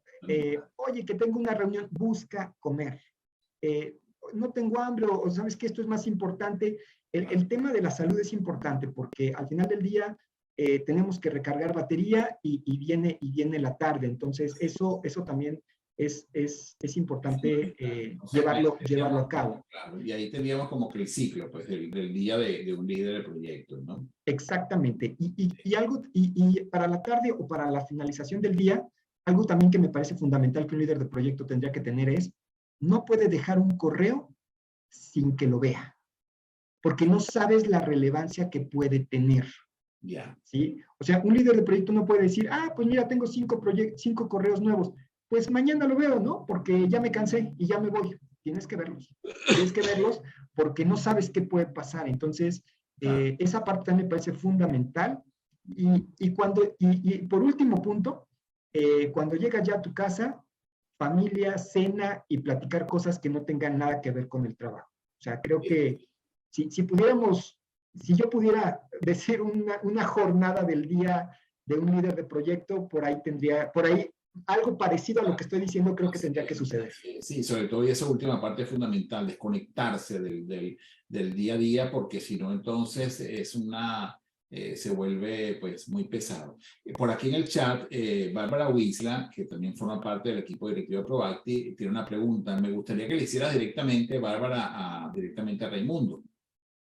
oye, que tengo una reunión, busca comer. No tengo hambre, o sabes que esto es más importante. El tema de la salud es importante porque al final del día tenemos que recargar batería y viene la tarde. Entonces, eso también es importante llevarlo a cabo. Claro, y ahí teníamos como que el ciclo pues, del día de un líder de proyecto, ¿no? Exactamente. Y para la tarde o para la finalización del día, algo también que me parece fundamental que un líder de proyecto tendría que tener es, no puede dejar un correo sin que lo vea, porque no sabes la relevancia que puede tener. Ya. ¿Sí? O sea, un líder de proyecto no puede decir, pues mira, tengo 5 correos nuevos, pues mañana lo veo, ¿no? Porque ya me cansé y ya me voy. Tienes que verlos porque no sabes qué puede pasar. Entonces, esa parte también me parece fundamental. Y por último punto, cuando llegas ya a tu casa, familia, cena y platicar cosas que no tengan nada que ver con el trabajo. O sea, creo que si yo pudiera decir una jornada del día de un líder de proyecto, por ahí algo parecido a lo que estoy diciendo, creo que tendría que suceder. Sí, sobre todo y esa última parte es fundamental, desconectarse del día a día, porque si no, entonces se vuelve pues muy pesado. Por aquí en el chat, Bárbara Wisla, que también forma parte del equipo directivo de Proacti, tiene una pregunta. Me gustaría que le hicieras directamente, Bárbara, directamente a Raimundo.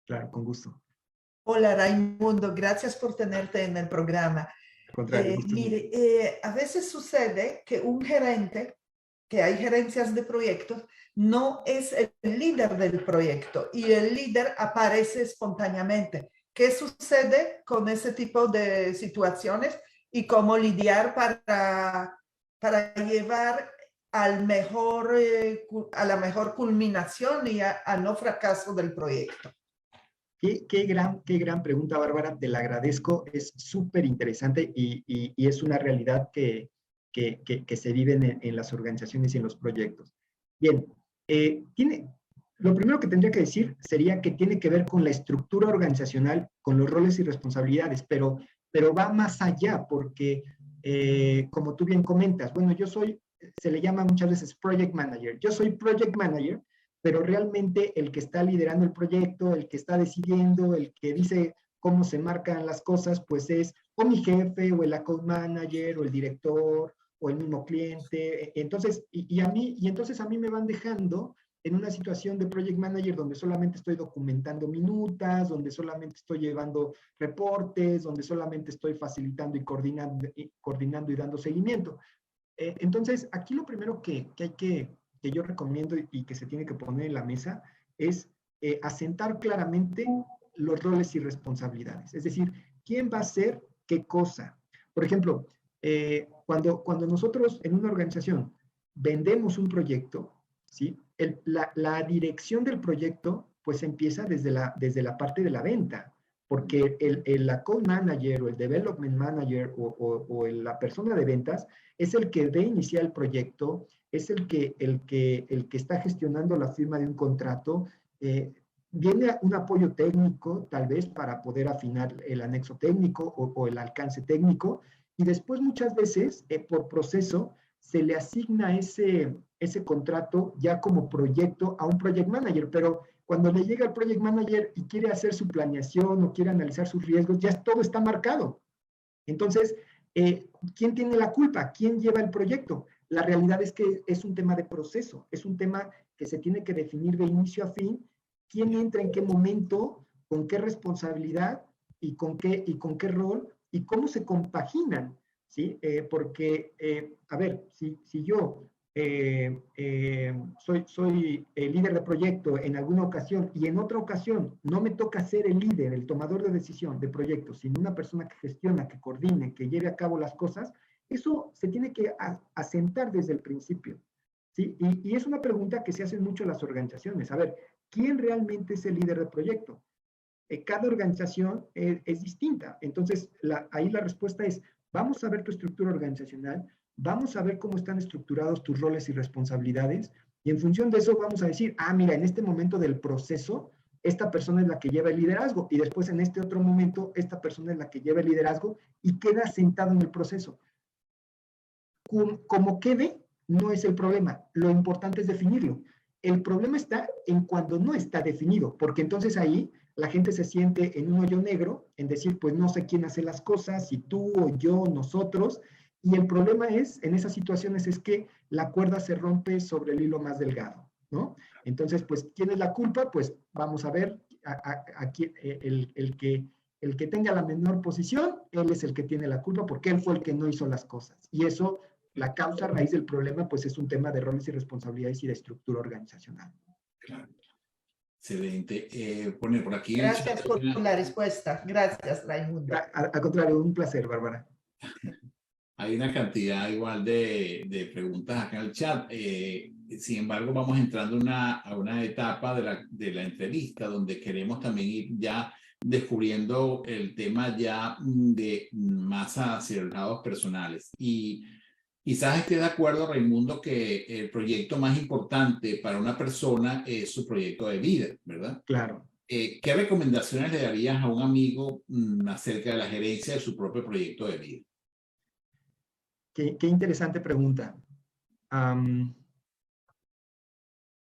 Claro, con gusto. Hola Raimundo, gracias por tenerte en el programa. Mire, a veces sucede que un gerente, que hay gerencias de proyectos, no es el líder del proyecto y el líder aparece espontáneamente. ¿Qué sucede con ese tipo de situaciones y cómo lidiar para llevar a la mejor culminación y a no fracaso del proyecto? Qué gran pregunta, Bárbara, te la agradezco, es súper interesante y es una realidad que se vive en las organizaciones y en los proyectos. Bien, lo primero que tendría que decir sería que tiene que ver con la estructura organizacional, con los roles y responsabilidades, pero va más allá porque, como tú bien comentas, bueno, se le llama muchas veces project manager, yo soy project manager, pero realmente el que está liderando el proyecto, el que está decidiendo, el que dice cómo se marcan las cosas, pues es o mi jefe, o el account manager, o el director, o el mismo cliente. Entonces, entonces a mí me van dejando en una situación de project manager donde solamente estoy documentando minutas, donde solamente estoy llevando reportes, donde solamente estoy facilitando y coordinando y dando seguimiento. Entonces, aquí lo primero que yo recomiendo y que se tiene que poner en la mesa es asentar claramente los roles y responsabilidades. Es decir, ¿quién va a hacer qué cosa? Por ejemplo, cuando nosotros en una organización vendemos un proyecto, ¿sí? La dirección del proyecto pues empieza desde la parte de la venta, porque el account manager o el development manager o la persona de ventas es el que debe iniciar el proyecto, es el que está gestionando la firma de un contrato. Viene un apoyo técnico, tal vez, para poder afinar el anexo técnico o el alcance técnico, y después muchas veces, por proceso, se le asigna ese contrato ya como proyecto a un project manager, pero cuando le llega el project manager y quiere hacer su planeación o quiere analizar sus riesgos, ya todo está marcado. Entonces, ¿quién tiene la culpa? ¿Quién lleva el proyecto? La realidad es que es un tema de proceso, es un tema que se tiene que definir de inicio a fin, quién entra en qué momento, con qué responsabilidad y con qué rol y cómo se compaginan, ¿sí? Porque, a ver, si yo soy el líder de proyecto en alguna ocasión y en otra ocasión no me toca ser el líder, el tomador de decisión de proyectos, sino una persona que gestiona, que coordine, que lleve a cabo las cosas, eso se tiene que asentar desde el principio, ¿sí? Y es una pregunta que se hacen mucho las organizaciones. A ver, ¿quién realmente es el líder de proyecto? Cada organización es distinta. Entonces, ahí la respuesta es, vamos a ver tu estructura organizacional, vamos a ver cómo están estructurados tus roles y responsabilidades, y en función de eso vamos a decir, mira, en este momento del proceso, esta persona es la que lleva el liderazgo, y después en este otro momento, esta persona es la que lleva el liderazgo, y queda sentado en el proceso. Como quede, no es el problema, lo importante es definirlo. El problema está en cuando no está definido, porque entonces ahí la gente se siente en un hoyo negro, en decir, pues no sé quién hace las cosas, si tú o yo, nosotros, y el problema en esas situaciones es que la cuerda se rompe sobre el hilo más delgado, ¿no? Entonces, pues, ¿quién es la culpa? Pues vamos a ver, el que tenga la menor posición, él es el que tiene la culpa porque él fue el que no hizo las cosas. Y eso, la causa raíz del problema, pues es un tema de roles y responsabilidades y de estructura organizacional. Claro. Excelente. Por aquí. Gracias por la respuesta. Gracias, Raimundo. Al contrario, un placer, Bárbara. Hay una cantidad igual de preguntas acá en el chat. Sin embargo, vamos entrando a una etapa de la entrevista donde queremos también ir ya descubriendo el tema ya de más acelerados personales. Y quizás estés de acuerdo, Raimundo, que el proyecto más importante para una persona es su proyecto de vida, ¿verdad? Claro. ¿Qué recomendaciones le darías a un amigo acerca de la gerencia de su propio proyecto de vida? Qué interesante pregunta.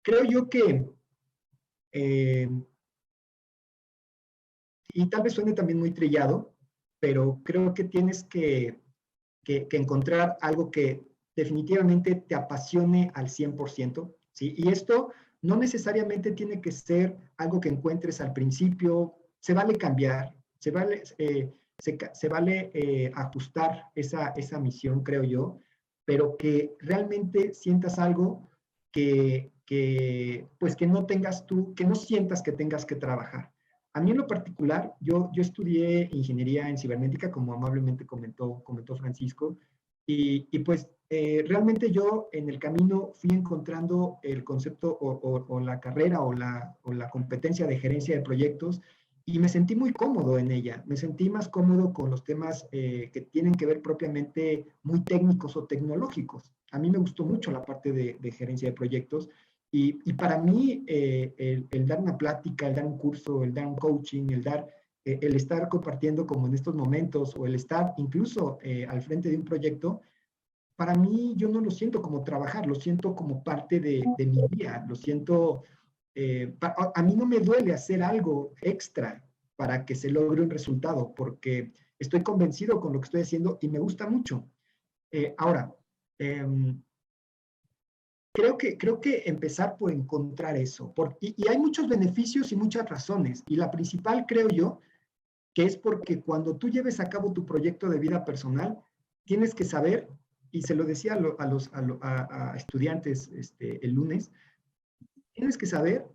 Creo yo que, y tal vez suene también muy trillado, pero creo que tienes que encontrar algo que definitivamente te apasione al 100%, ¿sí? Y esto no necesariamente tiene que ser algo que encuentres al principio, se vale cambiar, se vale ajustar esa misión, creo yo, pero que realmente sientas algo pues que no tengas tú, que no sientas que tengas que trabajar. A mí en lo particular, yo estudié ingeniería en cibernética, como amablemente comentó Francisco, y pues realmente yo en el camino fui encontrando el concepto o la carrera o la competencia de gerencia de proyectos y me sentí muy cómodo en ella. Me sentí más cómodo con los temas que tienen que ver propiamente muy técnicos o tecnológicos. A mí me gustó mucho la parte de gerencia de proyectos y para mí, el dar una plática, el dar un curso, el dar un coaching, el estar compartiendo como en estos momentos o el estar incluso al frente de un proyecto, para mí yo no lo siento como trabajar, lo siento como parte de mi día, lo siento, a mí no me duele hacer algo extra para que se logre un resultado, porque estoy convencido con lo que estoy haciendo y me gusta mucho. Ahora, creo que empezar por encontrar eso, y hay muchos beneficios y muchas razones, y la principal creo yo que es porque cuando tú lleves a cabo tu proyecto de vida personal, tienes que saber, y se lo decía a estudiantes el lunes, tienes que saber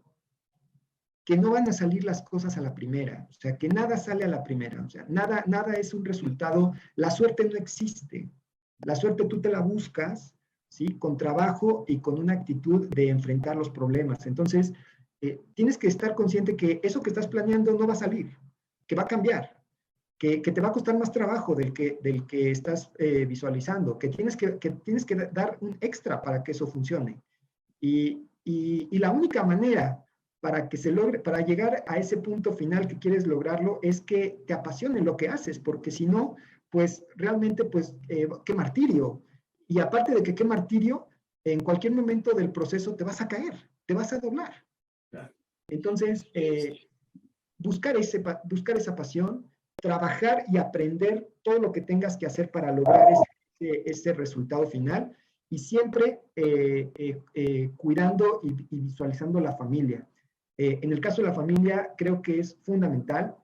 que no van a salir las cosas a la primera, o sea, que nada sale a la primera, o sea, nada es un resultado, la suerte no existe, la suerte tú te la buscas, ¿sí? Con trabajo y con una actitud de enfrentar los problemas. Entonces, tienes que estar consciente que eso que estás planeando no va a salir, que va a cambiar, que te va a costar más trabajo del que estás visualizando, que tienes que dar un extra para que eso funcione. Y la única manera para que se logre, para llegar a ese punto final que quieres lograrlo, es que te apasione lo que haces, porque si no, pues realmente, pues, qué martirio. Y aparte de que qué martirio, en cualquier momento del proceso te vas a caer, te vas a doblar. Entonces, buscar esa pasión, trabajar y aprender todo lo que tengas que hacer para lograr ese resultado final y siempre cuidando y visualizando la familia. En el caso de la familia, creo que es fundamental,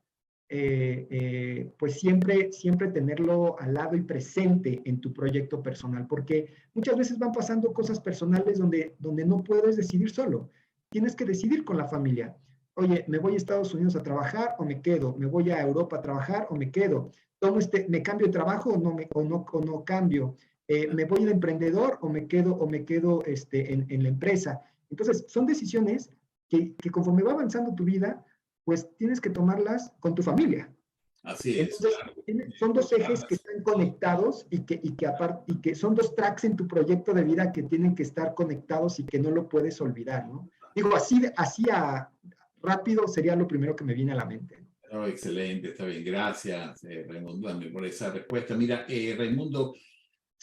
pues siempre tenerlo al lado y presente en tu proyecto personal, porque muchas veces van pasando cosas personales donde no puedes decidir solo. Tienes que decidir con la familia. Oye, ¿me voy a Estados Unidos a trabajar o me quedo? ¿Me voy a Europa a trabajar o me quedo? ¿Me cambio de trabajo o no cambio? ¿Me voy de emprendedor o me quedo en la empresa? Entonces, son decisiones que conforme va avanzando tu vida, pues tienes que tomarlas con tu familia. Así es. Entonces, son dos ejes que están conectados y que son dos tracks en tu proyecto de vida que tienen que estar conectados y que no lo puedes olvidar, ¿no? Digo, así rápido sería lo primero que me viene a la mente. Oh, excelente, está bien. Gracias, Raimundo, también por esa respuesta. Mira, Raimundo,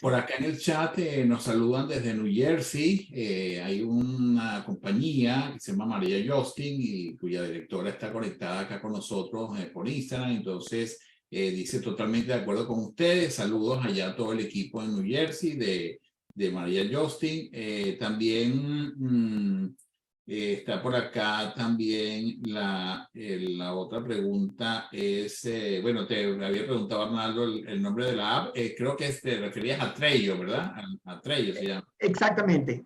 por acá en el chat nos saludan desde New Jersey. Hay una compañía que se llama María Justin y cuya directora está conectada acá con nosotros por Instagram. Entonces, dice totalmente de acuerdo con ustedes. Saludos allá a todo el equipo en New Jersey de María Justin. También está por acá también la otra pregunta es, bueno, te había preguntado Arnaldo el nombre de la app, creo que te referías a Trello, ¿verdad? A Trello se llama. Exactamente.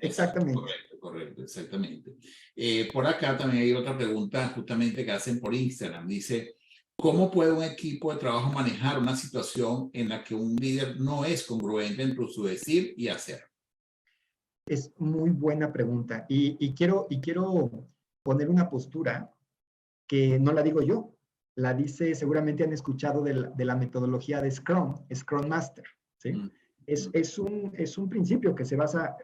Correcto, exactamente. Por acá también hay otra pregunta justamente que hacen por Instagram. Dice, ¿cómo puede un equipo de trabajo manejar una situación en la que un líder no es congruente entre su decir y hacer? Es muy buena pregunta y quiero poner una postura que no la digo yo, la dice, seguramente han escuchado de la metodología de Scrum Master, ¿sí? Es un principio que se basa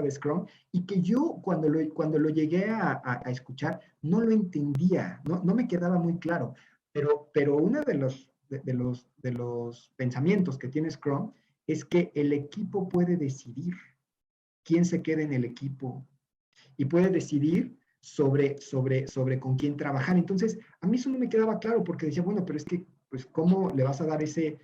de Scrum y que yo cuando lo llegué a escuchar no lo entendía, no me quedaba muy claro, pero uno de los pensamientos que tiene Scrum es que el equipo puede decidir quién se queda en el equipo y puede decidir sobre con quién trabajar. Entonces, a mí eso no me quedaba claro porque decía, bueno, pero es que, pues, ¿cómo le vas a dar ese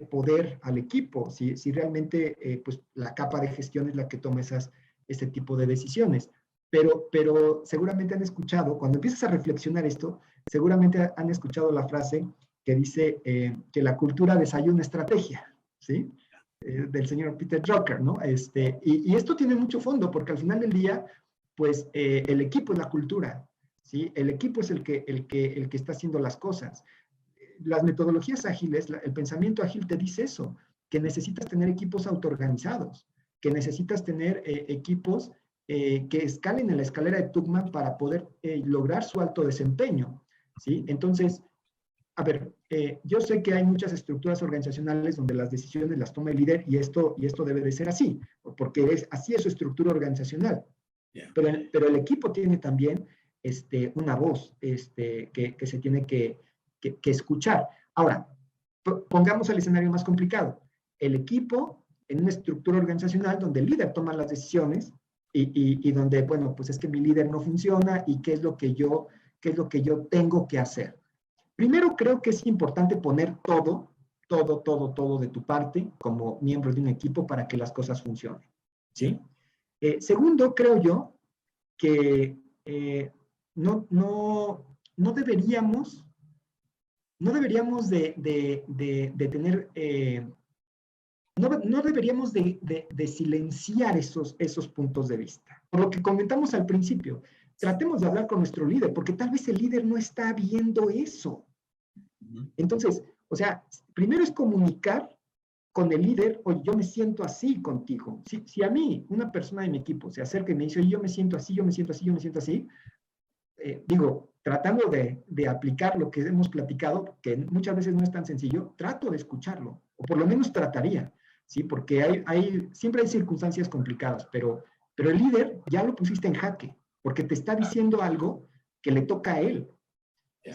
poder al equipo si realmente pues, la capa de gestión es la que toma ese tipo de decisiones? Pero seguramente han escuchado, cuando empiezas a reflexionar esto, seguramente han escuchado la frase que dice que la cultura desayuna estrategia, ¿sí? Del señor Peter Drucker, ¿no? Y esto tiene mucho fondo, porque al final del día, pues el equipo es la cultura, ¿sí? El equipo es el que está haciendo las cosas. Las metodologías ágiles, el pensamiento ágil te dice eso, que necesitas tener equipos autoorganizados, que necesitas tener equipos que escalen en la escalera de Tuckman para poder lograr su alto desempeño, ¿sí? Entonces, a ver, yo sé que hay muchas estructuras organizacionales donde las decisiones las toma el líder y esto debe de ser así, porque así es su estructura organizacional. Yeah. Pero el equipo tiene también una voz que se tiene que escuchar. Ahora, pongamos el escenario más complicado. El equipo en una estructura organizacional donde el líder toma las decisiones y donde, bueno, pues es que mi líder no funciona y qué es lo que yo tengo que hacer. Primero, creo que es importante poner todo de tu parte como miembro de un equipo para que las cosas funcionen, ¿sí? Segundo, creo yo que no deberíamos de tener, no deberíamos de silenciar esos puntos de vista. Por lo que comentamos al principio, tratemos de hablar con nuestro líder, porque tal vez el líder no está viendo eso. Entonces, o sea, primero es comunicar con el líder, oye, yo me siento así contigo. Si a mí, una persona de mi equipo, se acerca y me dice, oye, yo me siento así, digo, tratando de aplicar lo que hemos platicado, que muchas veces no es tan sencillo, trato de escucharlo, o por lo menos trataría, ¿sí? Porque siempre hay circunstancias complicadas, pero el líder ya lo pusiste en jaque, porque te está diciendo algo que le toca a él,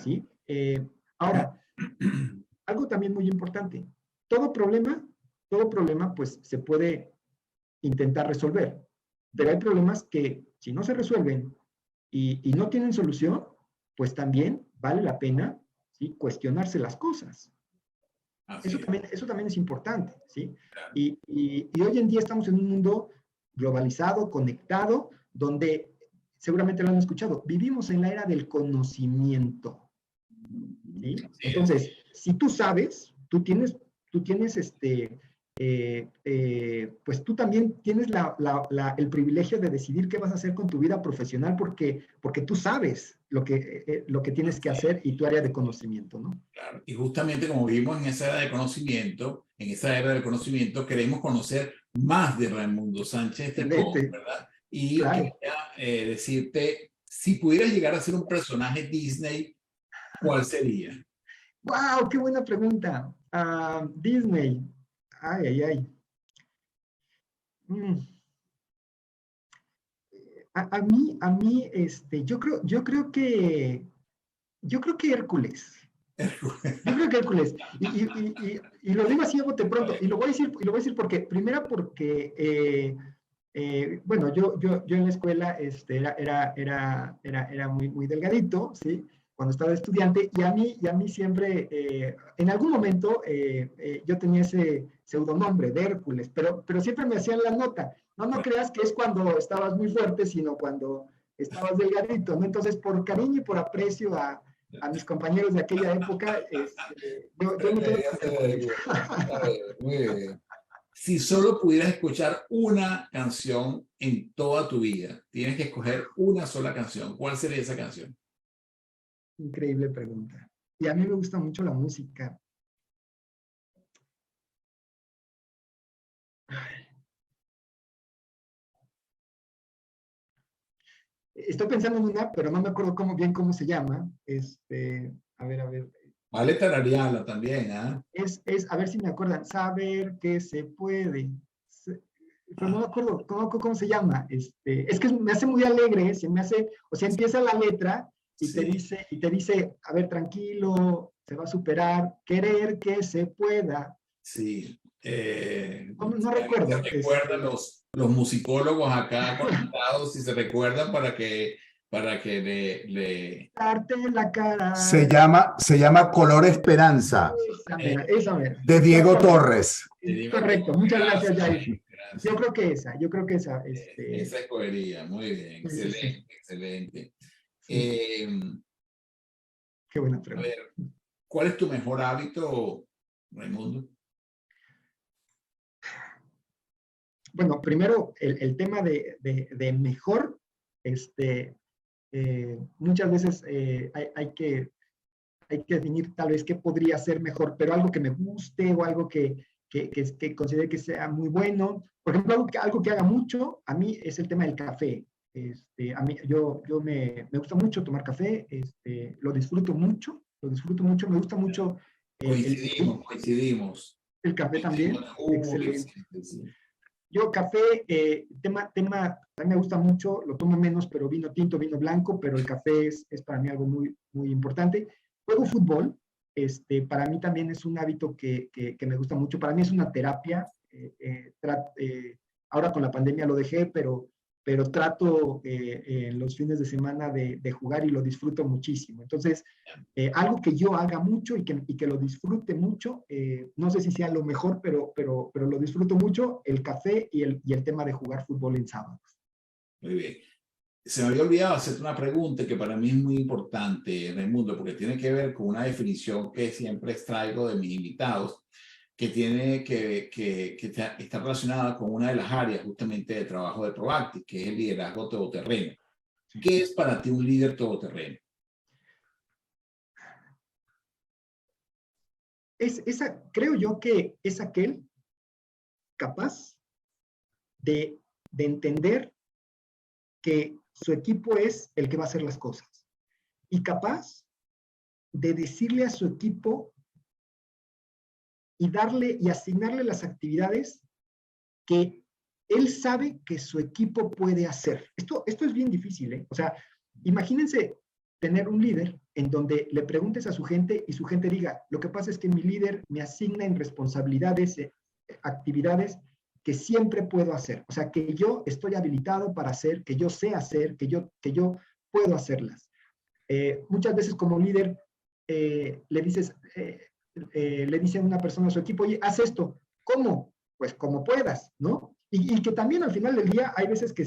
¿sí? Ahora, algo también muy importante, todo problema, pues se puede intentar resolver, pero hay problemas que si no se resuelven y no tienen solución, pues también vale la pena, ¿sí? Cuestionarse las cosas. Eso también es importante, ¿sí? Y hoy en día estamos en un mundo globalizado, conectado, donde seguramente lo han escuchado, vivimos en la era del conocimiento, ¿sí? Entonces, si tú sabes, tú tienes pues tú también tienes el privilegio de decidir qué vas a hacer con tu vida profesional porque tú sabes lo que tienes que hacer y tu área de conocimiento, ¿no? Claro, y justamente como vivimos en esa era de conocimiento, queremos conocer más de Raimundo Sánchez de Pons, ¿verdad? Y claro, quería decirte, si pudieras llegar a ser un personaje Disney, ¿cuál sería? ¡Wow! ¡Qué buena pregunta! Disney. Ay. A mí, yo creo que Hércules. Yo creo que Hércules. Y lo digo así a bote pronto. Y lo voy a decir porque, primero porque, bueno, yo en la escuela era muy delgadito, ¿sí? Cuando estaba estudiante, y a mí siempre, en algún momento, yo tenía ese pseudonombre de Hércules, pero siempre me hacían la nota. No creas que es cuando estabas muy fuerte, sino cuando estabas delgadito, ¿no? Entonces, por cariño y por aprecio a mis compañeros de aquella época, yo me quedo con Hércules. Muy bien. Si solo pudieras escuchar una canción en toda tu vida, tienes que escoger una sola canción, ¿cuál sería esa canción? Increíble pregunta. Y a mí me gusta mucho la música. Estoy pensando en una, pero no me acuerdo bien cómo se llama. A ver. Vale tararearla también, ¿ah? A ver si me acuerdan, saber que se puede. Pero no me acuerdo cómo se llama. Es que me hace muy alegre, se me hace, o sea, empieza la letra y Sí. te dice, a ver, tranquilo, se va a superar, querer que se pueda. Sí. No recuerdo. Se recuerdan los musicólogos acá conectados, si se recuerdan para que le... Darte la cara. Se llama Color Esperanza, Esa mera. de Diego Torres. Correcto, muchas gracias, Jair. Gracias. Yo creo que esa. Esa escogería, muy bien, Sí, excelente, sí. excelente. Sí. Qué buena A pregunta. ver, ¿cuál es tu mejor hábito, Raimundo? Bueno, primero el tema de mejor, muchas veces hay que definir tal vez qué podría ser mejor, pero algo que me guste o algo que considere que sea muy bueno. Por ejemplo, algo que haga mucho a mí es el tema del café. A mí, yo me gusta mucho tomar café, lo disfruto mucho, me gusta mucho Coincidimos. el café también. Excelente. Sí. Yo café, a mí me gusta mucho, lo tomo menos, pero vino tinto, vino blanco, pero el café es para mí algo muy, muy importante. Juego fútbol, para mí también es un hábito que me gusta mucho, para mí es una terapia. Ahora con la pandemia lo dejé, pero trato en los fines de semana de jugar y lo disfruto muchísimo. Entonces, algo que yo haga mucho y que lo disfrute mucho, no sé si sea lo mejor, pero lo disfruto mucho, el café y el tema de jugar fútbol en sábados. Muy bien. Se me había olvidado hacerte una pregunta que para mí es muy importante, Raimundo, porque tiene que ver con una definición que siempre extraigo de mis invitados, que está relacionada con una de las áreas justamente de trabajo de Proactic, que es el liderazgo todoterreno. ¿Qué es para ti un líder todoterreno? Creo yo que es aquel capaz de entender que su equipo es el que va a hacer las cosas y capaz de decirle a su equipo y asignarle las actividades que él sabe que su equipo puede hacer. Esto es bien difícil, ¿eh? O sea, imagínense tener un líder en donde le preguntes a su gente y su gente diga, lo que pasa es que mi líder me asigna en responsabilidades, actividades que siempre puedo hacer. O sea, que yo estoy habilitado para hacer, que yo sé hacer, que yo puedo hacerlas. Muchas veces como líder le dice a una persona a su equipo, oye, haz esto. ¿Cómo? Pues como puedas, ¿no? Y que también al final del día hay veces que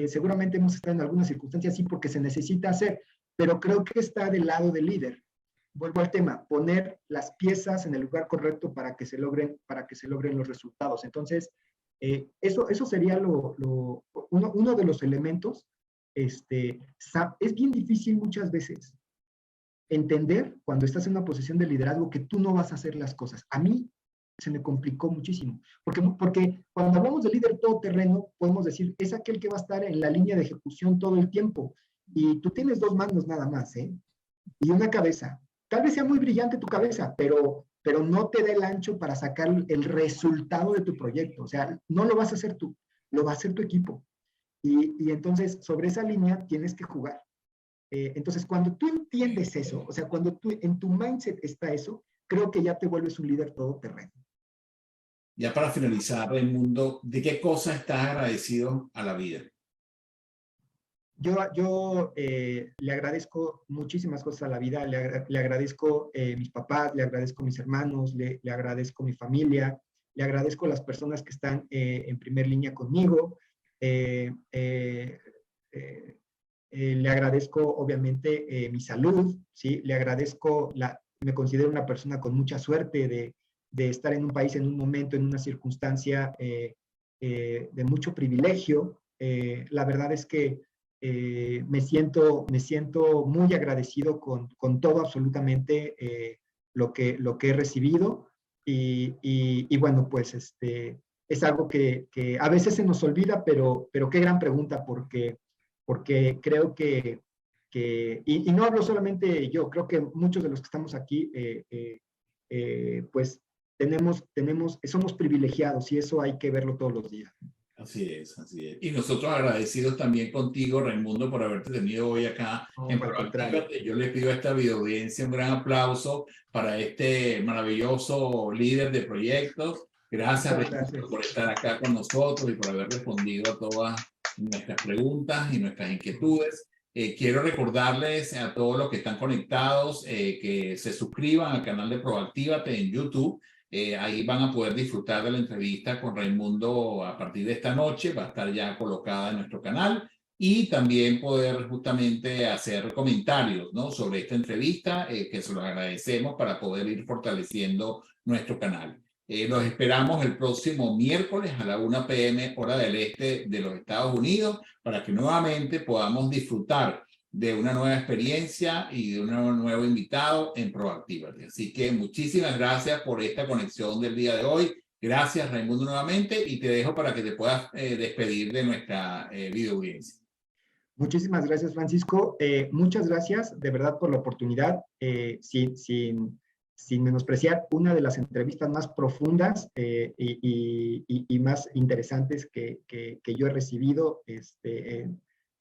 seguramente hemos estado en algunas circunstancias así porque se necesita hacer, pero creo que está del lado del líder. Vuelvo al tema, poner las piezas en el lugar correcto para que se logren los resultados. Entonces, eso sería uno de los elementos. Es bien difícil muchas veces entender cuando estás en una posición de liderazgo que tú no vas a hacer las cosas. A mí se me complicó muchísimo, porque cuando hablamos de líder todoterreno, podemos decir, es aquel que va a estar en la línea de ejecución todo el tiempo, y tú tienes dos manos nada más, y una cabeza. Tal vez sea muy brillante tu cabeza, pero no te da el ancho para sacar el resultado de tu proyecto. O sea, no lo vas a hacer tú, lo va a hacer tu equipo. Y entonces, sobre esa línea tienes que jugar. Entonces, cuando tú entiendes eso, o sea, cuando en tu mindset está eso, creo que ya te vuelves un líder todoterreno. Ya para finalizar, Raimundo, ¿de qué cosa estás agradecido a la vida? Yo le agradezco muchísimas cosas a la vida, le agradezco mis papás, le agradezco mis hermanos, le agradezco mi familia, le agradezco a las personas que están en primer línea conmigo, le agradezco obviamente mi salud, ¿sí? Le agradezco, me considero una persona con mucha suerte de estar en un país, en un momento, en una circunstancia de mucho privilegio. La verdad es que me siento muy agradecido con todo absolutamente lo que he recibido y bueno, pues es algo que a veces se nos olvida, pero qué gran pregunta, porque creo que y no hablo solamente yo, creo que muchos de los que estamos aquí, pues somos privilegiados y eso hay que verlo todos los días. Así es, así es. Y nosotros agradecidos también contigo, Raimundo, por haberte tenido hoy acá en Proactívate. Yo le pido a esta videoaudiencia un gran aplauso para este maravilloso líder de proyectos. Gracias, Raimundo, por estar acá con nosotros y por haber respondido a todas nuestras preguntas y nuestras inquietudes. Quiero recordarles a todos los que están conectados que se suscriban al canal de Proactívate en YouTube. Ahí van a poder disfrutar de la entrevista con Raimundo a partir de esta noche. Va a estar ya colocada en nuestro canal y también poder justamente hacer comentarios, ¿no?, sobre esta entrevista, que se los agradecemos para poder ir fortaleciendo nuestro canal. Los esperamos el próximo miércoles a la 1 p.m. hora del este de los Estados Unidos para que nuevamente podamos disfrutar de una nueva experiencia y de un nuevo invitado en Proactívate. Así que muchísimas gracias por esta conexión del día de hoy. Gracias, Raimundo, nuevamente, y te dejo para que te puedas despedir de nuestra videoaudiencia. Muchísimas gracias, Francisco. Muchas gracias, de verdad, por la oportunidad. Sin menospreciar, una de las entrevistas más profundas y más interesantes que yo he recibido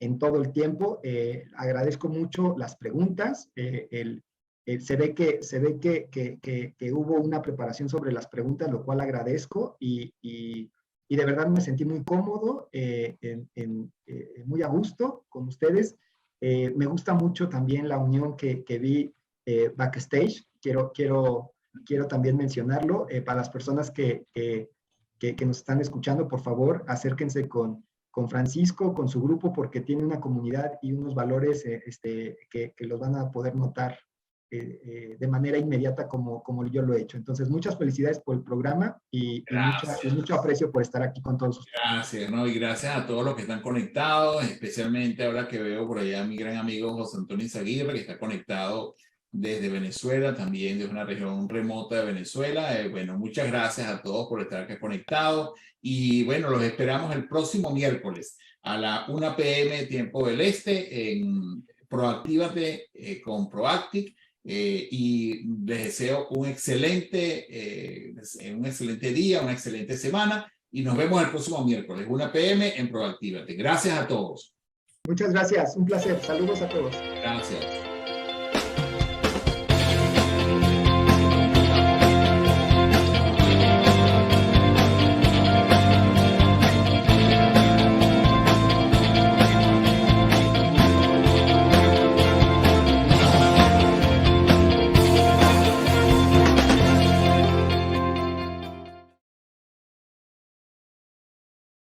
en todo el tiempo. Agradezco mucho las preguntas. Se ve que hubo una preparación sobre las preguntas, lo cual agradezco y de verdad me sentí muy cómodo, muy a gusto con ustedes. Me gusta mucho también la unión que vi backstage. Quiero también mencionarlo. Para las personas que nos están escuchando, por favor, acérquense con Francisco, con su grupo, porque tiene una comunidad y unos valores que los van a poder notar de manera inmediata como yo lo he hecho. Entonces, muchas felicidades por el programa y mucho aprecio por estar aquí con todos ustedes. Gracias, ¿no? Y gracias a todos los que están conectados, especialmente ahora que veo por allá a mi gran amigo José Antonio Izaguirre, que está conectado desde Venezuela, también de una región remota de Venezuela. Bueno, muchas gracias a todos por estar aquí conectados y bueno, los esperamos el próximo miércoles a la 1 p.m. tiempo del este en Proactívate con Proactic y les deseo un excelente día, una excelente semana y nos vemos el próximo miércoles 1 p.m. en Proactívate. Gracias a todos. Muchas gracias, un placer. Saludos a todos. Gracias.